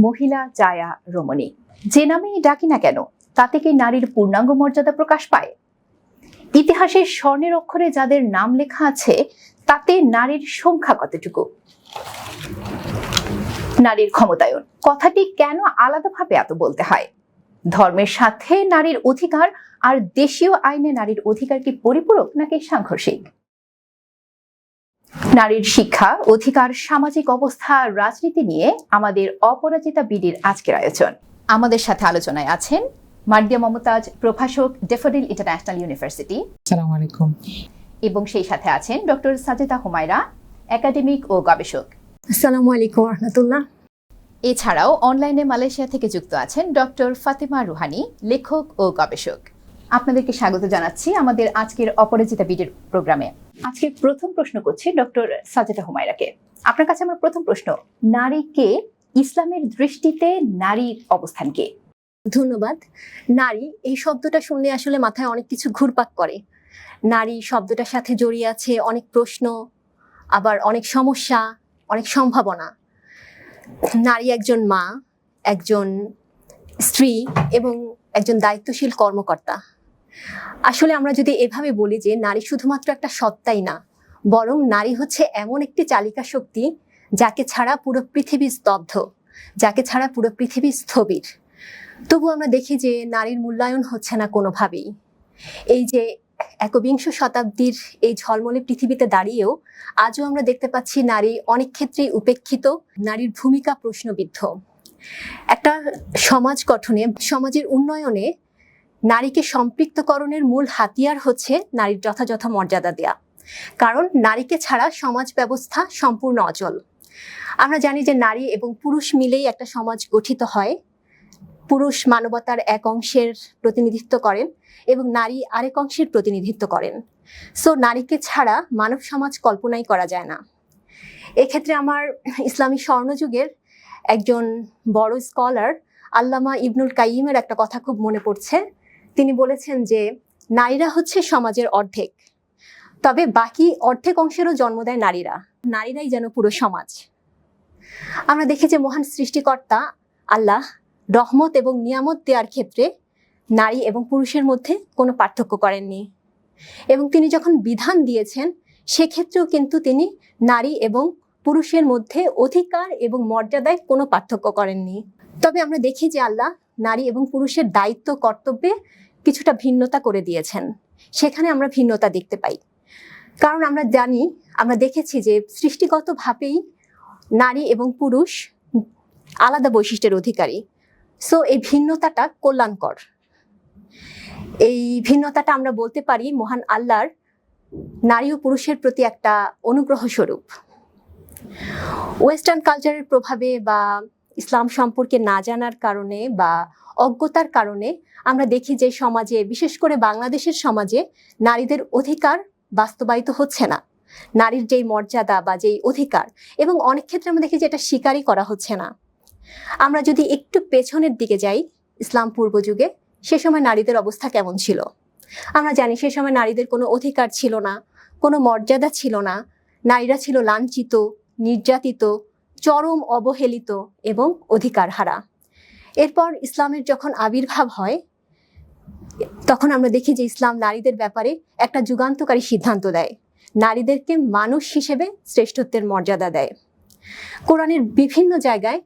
মহিলা, জায়া, রমণী যে নামেই ডাকি না কেন তাতে কি নারীর পূর্ণাঙ্গ মর্যাদা প্রকাশ পায়? ইতিহাসের স্বর্ণের অক্ষরে যাদের নাম লেখা আছে তাতে নারীর সংখ্যা কতটুকু? নারীর ক্ষমতায়ন কথাটি কেন আলাদাভাবে এত বলতে হয়? ধর্মের সাথে নারীর অধিকার আর দেশীয় আইনে নারীর অধিকার কি পরিপূরক নাকি সাংঘর্ষিক? নারীর শিক্ষা, অধিকার, সামাজিক অবস্থা, রাজনীতি নিয়ে আমাদের অপরাজিতা বিডির আজকের আয়োজন। আমাদের সাথে আলোচনায় আছেন মার্দিয়া মমতাজ, প্রভাষক, ড্যাফোডিল ইন্টারন্যাশনাল ইউনিভার্সিটি। আসসালামু আলাইকুম। এবং সেই সাথে আছেন ডক্টর সাজেদা হুমায়রা, একাডেমিক ও গবেষক। আসসালামু আলাইকুম রাহমাতুল্লাহ। এছাড়াও অনলাইনে মালয়েশিয়া থেকে যুক্ত আছেন ডক্টর ফাতেমা রুহানি, লেখক ও গবেষক। আপনাদেরকে স্বাগত জানাচ্ছি আমাদের আজকের অপরাজিতা বিডির প্রোগ্রামে। আজকে প্রথম প্রশ্ন করছি ডক্টর সাজেদা হুমায়রাকে। আপনার কাছে আমার প্রথম প্রশ্ন, নারীকে ইসলামের দৃষ্টিতে নারীর অবস্থান কি? ধন্যবাদ। নারী এই শব্দটা শুনলে আসলে মাথায় অনেক কিছু ঘুরপাক করে। নারী শব্দটার সাথে জড়িয়ে আছে অনেক প্রশ্ন, আবার অনেক সমস্যা, অনেক সম্ভাবনা। নারী একজন মা, একজন স্ত্রী এবং একজন দায়িত্বশীল কর্মকর্তা। আসলে আমরা যদি এভাবে বলি যে নারী শুধুমাত্র একটা সত্তাই না, বরং নারী হচ্ছে এমন একটি চালিকা শক্তি যাকে ছাড়া পুরো পৃথিবী স্তব্ধ, যাকে ছাড়া পুরো পৃথিবী স্থবির। তবু আমরা দেখি যে নারীর মূল্যায়ন হচ্ছে না কোনোভাবেই। এই যে একবিংশ শতাব্দীর এই ঝলমলে পৃথিবীতে দাঁড়িয়েও আজও আমরা দেখতে পাচ্ছি নারী অনেক ক্ষেত্রেই উপেক্ষিত, নারীর ভূমিকা প্রশ্নবিদ্ধ। একটা সমাজ গঠনে, সমাজের উন্নয়নে নারীকে সম্পৃক্তকরণের মূল হাতিয়ার হচ্ছে নারীর যথাযথ মর্যাদা দেয়া। কারণ নারীকে ছাড়া সমাজ ব্যবস্থা সম্পূর্ণ অচল। আমরা জানি যে নারী এবং পুরুষ মিলেই একটা সমাজ গঠিত হয়। পুরুষ মানবতার এক অংশের প্রতিনিধিত্ব করেন এবং নারী আরেক অংশের প্রতিনিধিত্ব করেন। সো নারীকে ছাড়া মানব সমাজ কল্পনাই করা যায় না। এক্ষেত্রে আমার ইসলামী স্বর্ণযুগের একজন বড় স্কলার আল্লামা ইবনুল কাইয়িমের একটা কথা খুব মনে পড়ছে। তিনি বলেছেন যে নারীরা হচ্ছে সমাজের অর্ধেক, তবে বাকি অর্ধেক অংশেরও জন্ম দেয় নারীরা। নারীরাই যেন পুরো সমাজ। আমরা দেখি যে মহান সৃষ্টিকর্তা আল্লাহ রহমত এবং নিয়ামত দেওয়ার ক্ষেত্রে নারী এবং পুরুষের মধ্যে কোনো পার্থক্য করেননি, এবং তিনি যখন বিধান দিয়েছেন সেক্ষেত্রেও কিন্তু তিনি নারী এবং পুরুষের মধ্যে অধিকার এবং মর্যাদায় কোনো পার্থক্য করেননি। তবে আমরা দেখি যে আল্লাহ নারী এবং পুরুষের দায়িত্ব কর্তব্যে কিছুটা ভিন্নতা করে দিয়েছেন। সেখানে আমরা ভিন্নতা দেখতে পাই, কারণ আমরা জানি, আমরা দেখেছি যে সৃষ্টিগতভাবেই নারী এবং পুরুষ আলাদা বৈশিষ্ট্যের অধিকারী। সো এই ভিন্নতাটা কল্যাণকর। এই ভিন্নতাটা আমরা বলতে পারি মহান আল্লাহর নারী ও পুরুষের প্রতি একটা অনুগ্রহ স্বরূপ। ওয়েস্টার্ন কালচারের প্রভাবে বা ইসলাম সম্পর্কে না জানার কারণে বা অজ্ঞতার কারণে আমরা দেখি যে সমাজে, বিশেষ করে বাংলাদেশের সমাজে, নারীদের অধিকার বাস্তবায়িত হচ্ছে না। নারীর যেই মর্যাদা বা যেই অধিকার, এবং অনেক ক্ষেত্রে আমরা দেখি যে এটা স্বীকারই করা হচ্ছে না। আমরা যদি একটু পেছনের দিকে যাই, ইসলাম পূর্ব যুগে, সে সময় নারীদের অবস্থা কেমন ছিল? আমরা জানি সে সময় নারীদের কোনো অধিকার ছিল না, কোনো মর্যাদা ছিল না। নারীরা ছিল লাঞ্ছিত, নির্যাতিত, চরম অবহেলিত এবং অধিকার হারা। এরপর ইসলামের যখন আবির্ভাব হয়, তখন আমরা দেখি যে ইসলাম নারীদের ব্যাপারে একটা যুগান্তকারী সিদ্ধান্ত দেয়। নারীদেরকে মানুষ হিসেবে শ্রেষ্ঠত্বের মর্যাদা দেয়। কোরআনের বিভিন্ন জায়গায়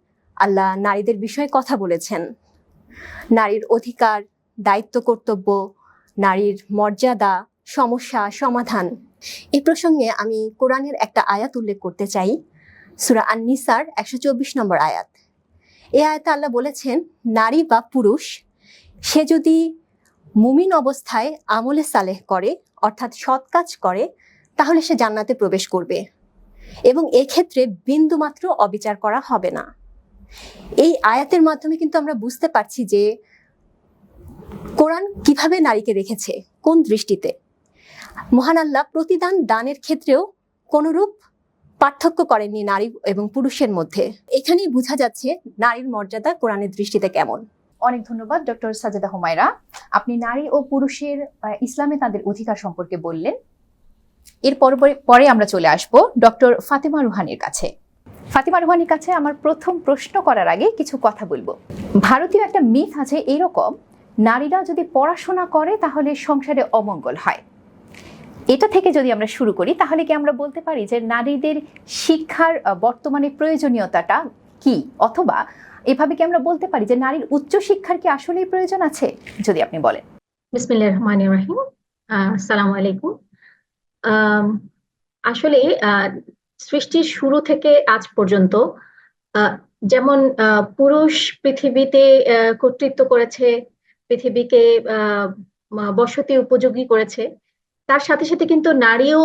আল্লাহ নারীদের বিষয়ে কথা বলেছেন। নারীর অধিকার, দায়িত্ব, কর্তব্য, নারীর মর্যাদা, সমস্যা, সমাধান। এই প্রসঙ্গে আমি কোরআনের একটা আয়াত উল্লেখ করতে চাই, সূরা আন-নিসার 124 নম্বর আয়াত। এই আয়াতে আল্লাহ বলেছেন, নারী বা পুরুষ সে যদি মুমিন অবস্থায় আমলে সালেহ করে, অর্থাৎ সৎ কাজ করে, তাহলে সে জান্নাতে প্রবেশ করবে এবং এক্ষেত্রে বিন্দুমাত্র অবিচার করা হবে না। এই আয়াতের মাধ্যমে কিন্তু আমরা বুঝতে পারছি যে কোরআন কিভাবে নারীকে রেখেছে, কোন দৃষ্টিতে। মহান আল্লাহ প্রতিদান দানের ক্ষেত্রেও কোনরূপ পার্থক্য করেননি নারী এবং পুরুষের মধ্যে। এখানেই বোঝা যাচ্ছে নারীর মর্যাদা কোরআনের দৃষ্টিতে কেমন। অনেক ধন্যবাদ ডক্টর সাজেদা হুমায়রা। আপনি নারী ও পুরুষের ইসলামে তাদের অধিকার সম্পর্কে বললেন। এর পরে আমরা চলে আসব ডক্টর ফাতেমা রুহানির কাছে। ফাতিমা রুহানির কাছে আমার প্রথম প্রশ্ন করার আগে কিছু কথা বলবো। ভারতীয় একটা মিথ আছে এরকম, নারীরা যদি পড়াশোনা করে তাহলে সংসারে অমঙ্গল হয়। এটা থেকে যদি আমরা শুরু করি তাহলে কি আমরা বলতে পারি যে নারীদের শিক্ষার বর্তমানে প্রয়োজনীয়তাটা কি, অথবা এভাবে কি আমরা বলতে পারি যে নারীর উচ্চ শিক্ষার কি আসলেই প্রয়োজন আছে, যদি আপনি বলেন। বিসমিল্লাহির রহমানির রহিম। আসসালামু আলাইকুম। আসলে সৃষ্টির শুরু থেকে আজ পর্যন্ত যেমন পুরুষ পৃথিবীতে কর্তৃত্ব করেছে, পৃথিবীকে বসতি উপযোগী করেছে, তার সাথে সাথে কিন্তু নারীও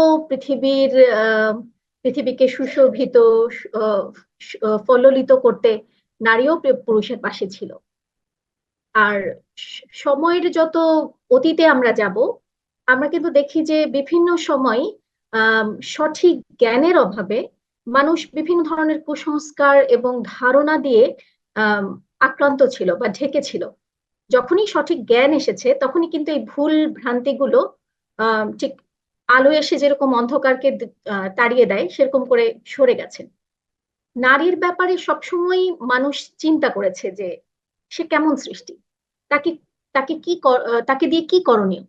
পৃথিবীকে সুশোভিত, ফললিত করতে নারীও পুরুষের পাশে ছিল। আর সময়ের যত অতীতে আমরা যাব, আমরা কিন্তু দেখি যে বিভিন্ন সময় সঠিক জ্ঞানের অভাবে মানুষ বিভিন্ন ধরনের কুসংস্কার এবং ধারণা দিয়ে আক্রান্ত ছিল বা ঢেকে ছিল। যখনই সঠিক জ্ঞান এসেছে তখনই কিন্তু এই ভুল ভ্রান্তিগুলো ঠিক আলো এসে যেরকম অন্ধকারকে তাড়িয়ে দেয় সেরকম করে সরে গেছে। নারীর ব্যাপারে সবসময় মানুষ চিন্তা করেছে যে সে কেমন সৃষ্টি, তাকে তাকে তাকে দিয়ে কি করণীয়,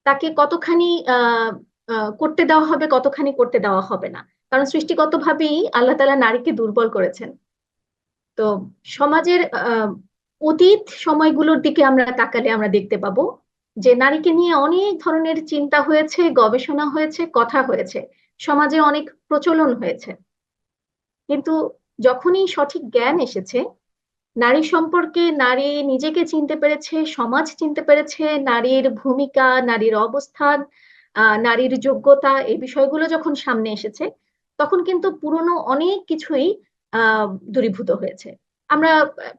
তাকে কতখানি করতে দেওয়া হবে, কতখানি করতে দেওয়া হবে না। কারণ সৃষ্টিগতভাবেই আল্লাহ তাআলা নারীকে দুর্বল করেছেন। তো সমাজের অতীত সময়গুলোর দিকে আমরা তাকালে আমরা দেখতে পাবো যে নারীকে নিয়ে অনেক ধরনের চিন্তা হয়েছে, গবেষণা হয়েছে, কথা হয়েছে, সমাজে অনেক প্রচলন হয়েছে। কিন্তু যখনই সঠিক জ্ঞান এসেছে, নারী সম্পর্কে, নারী নিজেকে চিনতে পেরেছে, সমাজ চিনতে পেরেছে, নারীর ভূমিকা, নারীর অবস্থান, নারীর যোগ্যতা, এই বিষয়গুলো যখন সামনে এসেছে, তখন কিন্তু পুরনো অনেক কিছুই দূরীভূত হয়েছে। আমরা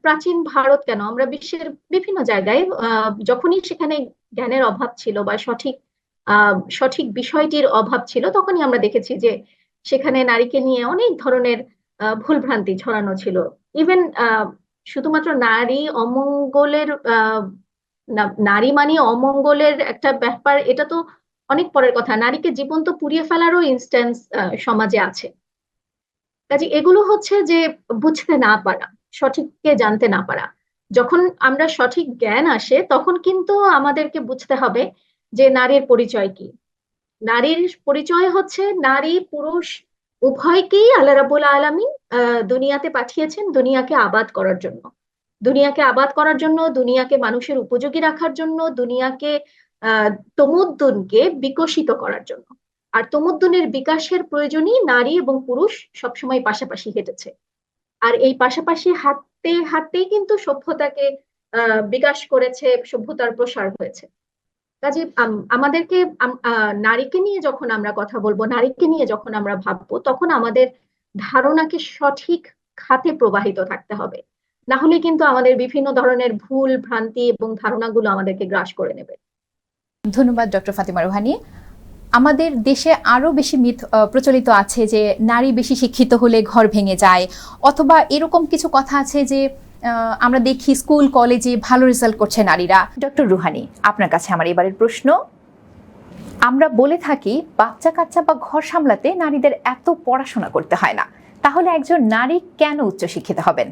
প্রাচীন ভারত কেন, আমরা বিশ্বের বিভিন্ন জায়গায় যখনই সেখানে জ্ঞানের অভাব ছিল বা সঠিক বিষয়টির অভাব ছিল, তখনই আমরা দেখেছি যে সেখানে নারীকে নিয়ে অনেক ধরনের ভুল ভ্রান্তি ছড়ানো ছিল। ইভেন শুধুমাত্র নারী অমঙ্গলের নারী মানে অমঙ্গলের একটা ব্যাপার, এটা তো অনেক পরের কথা। নারীকে জীবন্ত পুড়িয়ে ফেলারও ইনস্ট্যান্স সমাজে আছে। কাজে এগুলো হচ্ছে যে বুঝতে না পারা, সঠিককে জানতে না পারা। যখন আমরা সঠিক জ্ঞান আসে তখন কিন্তু আমাদেরকে বুঝতে হবে যে নারীর পরিচয় কি। নারীর পরিচয় হচ্ছে নারী পুরুষ উভয়কেই আল্লাহ রাব্বুল আলামিন দুনিয়াতে পাঠিয়েছেন দুনিয়াকে আবাদ করার জন্য। দুনিয়াকে আবাদ করার জন্য, দুনিয়াকে মানুষের উপযোগী রাখার জন্য, দুনিয়াকে তমুদ্দুনকে বিকশিত করার জন্য। আর তমুদ্দুনের বিকাশের প্রয়োজনই নারী এবং পুরুষ সবসময় পাশাপাশি হেঁটেছে। আর এই পাশাপাশি হাঁটতে হাঁটতেই কিন্তু সভ্যতাকে বিকাশ করেছে, সভ্যতার প্রসার হয়েছে। কাজে আমাদেরকে নারীকে নিয়ে যখন আমরা কথা বলবো, নারীকে নিয়ে যখন আমরা ভাববো, তখন আমাদের ধারণাকে সঠিক খাতে প্রবাহিত থাকতে হবে। না হলে কিন্তু আমাদের বিভিন্ন ধরনের ভুল ভ্রান্তি এবং ধারণাগুলো আমাদেরকে গ্রাস করে নেবে। ধন্যবাদ ডক্টর ফাতিমা রুহানি। আমাদের দেশে আরো বেশি মিথ প্রচলিত আছে যে নারী বেশি শিক্ষিত হলে ঘর ভেঙে যায়, অথবা এরকম কিছু কথা আছে যে আমরা দেখি স্কুল কলেজে ভালো রেজাল্ট করছে নারীরা। ডক্টর রুহানি, আপনার কাছে আমার এবারের প্রশ্ন, আমরা বলে থাকি বাচ্চা কাচ্চা বা ঘর সামলাতে নারীদের এত পড়াশোনা করতে হয় না, তাহলে একজন নারী কেন উচ্চশিক্ষিত হবেন?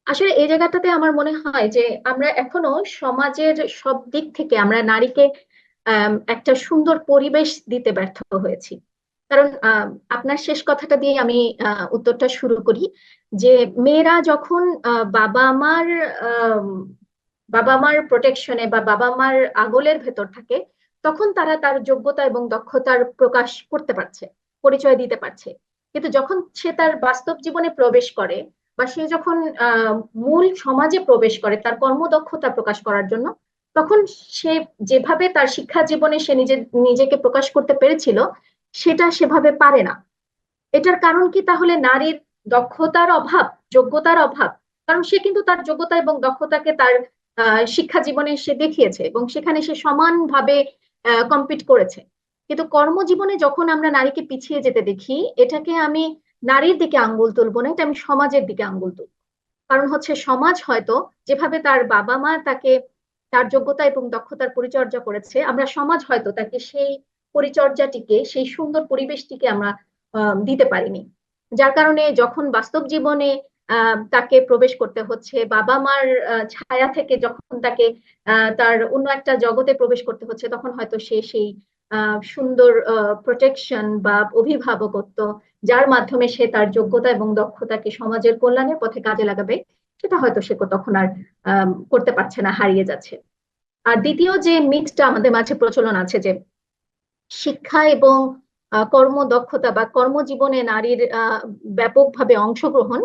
আসলে এই জায়গাটাতে আমার মনে হয় যে আমরা এখনো সমাজের সব দিক থেকে আমরা নারীকে একটা সুন্দর পরিবেশ দিতে ব্যর্থ হয়েছি। কারণ আপনার শেষ কথাটা দিয়ে আমি উত্তরটা শুরু করি যে মেয়েরা যখন বাবা মার প্রোটেকশনে বা বাবা মার আগলের ভেতর থাকে, তখন তারা তার যোগ্যতা এবং দক্ষতার প্রকাশ করতে পারছে, পরিচয় দিতে পারছে। কিন্তু যখন সে তার বাস্তব জীবনে প্রবেশ করে বা সে যখন মূল সমাজে প্রবেশ করে তার কর্মদক্ষতা প্রকাশ করার জন্য, তখন সে যেভাবে তার শিক্ষা জীবনে সে নিজেকে প্রকাশ করতে পেরেছিল সেটা সেভাবে পারে না। এটার কারণ কি তাহলে? নারীর দক্ষতার অভাব, যোগ্যতার অভাব। কারণ সে কিন্তু তার যোগ্যতা এবং দক্ষতাকে তার শিক্ষা জীবনে সে দেখিয়েছে এবং সেখানে সে সমানভাবে কম্পিট করেছে। কিন্তু কর্মজীবনে যখন আমরা নারীকে পিছিয়ে যেতে দেখি, এটাকে আমি নারীর দিকে আঙ্গুল তুলবো না, এটা আমি সমাজের দিকে আঙ্গুল তুলবো। কারণ হচ্ছে সমাজ হয়তো যেভাবে তার বাবা মা তাকে তার যোগ্যতা এবং দক্ষতার পরিচর্যা করেছে, আমরা সমাজ হয়তো তাকে সেই পরিচর্যাটিকে, সেই সুন্দর পরিবেশটিকে আমরা দিতে পারিনি। যার কারণে যখন বাস্তব জীবনে তাকে প্রবেশ করতে হচ্ছে, বাবা মার ছায়া থেকে যখন তাকে তার অন্য একটা জগতে প্রবেশ করতে হচ্ছে, তখন হয়তো সে সেই সুন্দর প্রোটেকশন বা অভিভাবকত্ব, যার মাধ্যমে সে তার যোগ্যতা এবং দক্ষতাকে সমাজের কল্যাণের পথে কাজে লাগাবে, সেটা হয়তো সে তখন আর করতে পারছে না, হারিয়ে যাচ্ছে। আর দ্বিতীয় যে মিথটা আমাদের মাঝে প্রচলন আছে, যে শিক্ষা এবং কর্মদক্ষতা বা কর্মজীবনে নারীর ব্যাপকভাবে অংশগ্রহণ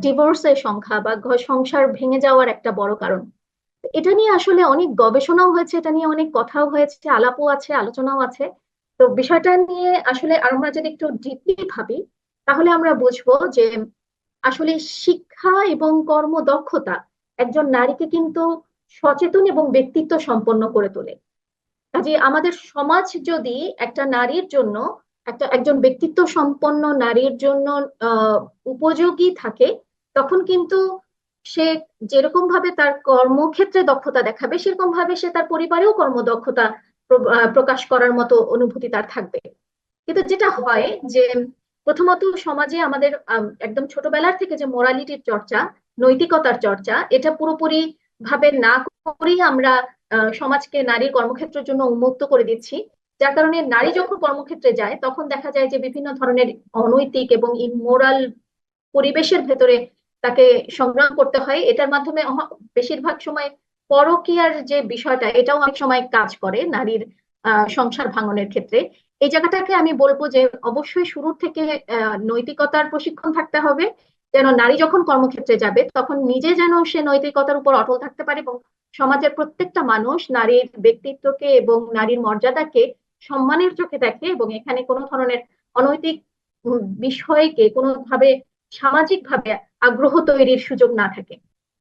ডিভোর্সের সংখ্যা বা সংসার ভেঙে যাওয়ার একটা বড় কারণ। এটা নিয়ে আসলে অনেক গবেষণাও হয়েছে, এটা নিয়ে অনেক কথাও হয়েছে, আলাপও আছে, আলোচনাও আছে। তো বিষয়টা নিয়ে আসলে আমরা যদি একটু ডিপলি ভাবি, তাহলে আমরা বুঝবো যে আসলে শিক্ষা এবং কর্মদক্ষতা একজন নারীকে কিন্তু সচেতন এবং ব্যক্তিত্ব সম্পন্ন করে তোলে। কাজে আমাদের সমাজ যদি একটা নারীর জন্য, একজন ব্যক্তিত্ব সম্পন্ন নারীর জন্য উপযোগী থাকে, তখন কিন্তু সে যেরকম ভাবে তার কর্মক্ষেত্রে দক্ষতা দেখাবে, সেরকম ভাবে সে তার পরিবারেও কর্মদক্ষতা প্রকাশ করার মতো অনুভূতি তার থাকবে। কিন্তু যেটা হয় যে প্রথমত সমাজে আমাদের একদম ছোটবেলার থেকে যে মোরালিটির চর্চা, নৈতিকতার চর্চা, এটা পুরোপুরি ভাবে না করেই আমরা সমাজকে নারীর কর্মক্ষেত্রের জন্য উন্মুক্ত করে দিচ্ছি। যার কারণে নারী যখন কর্মক্ষেত্রে যায়, তখন দেখা যায় যে বিভিন্ন ধরনের অনৈতিক এবং ইমোরাল পরিবেশের ভেতরে তাকে সংগ্রাম করতে হয়। এটার মাধ্যমে বেশিরভাগ সময় পরকীয়ার যে বিষয়টা, এটাও অনেক সময় কাজ করে নারীর সংসার ভাঙনের ক্ষেত্রে। এই জায়গাটাকে আমি বলবো যে অবশ্যই শুরুর থেকে নৈতিকতার প্রশিক্ষণ থাকতে হবে, যেন নারী যখন কর্মক্ষেত্রে যাবে তখন নিজে যেন সে নৈতিকতার উপর অটল থাকতে পারে, এবং সমাজের প্রত্যেকটা মানুষ নারীর ব্যক্তিত্বকে এবং নারীর মর্যাদাকে সম্মানের চোখে দেখে, এবং এখানে কোনো ধরনের অনৈতিক বিষয়কে কোনোভাবে সামাজিক ভাবে আগ্রহ তৈরির সুযোগ না থাকে।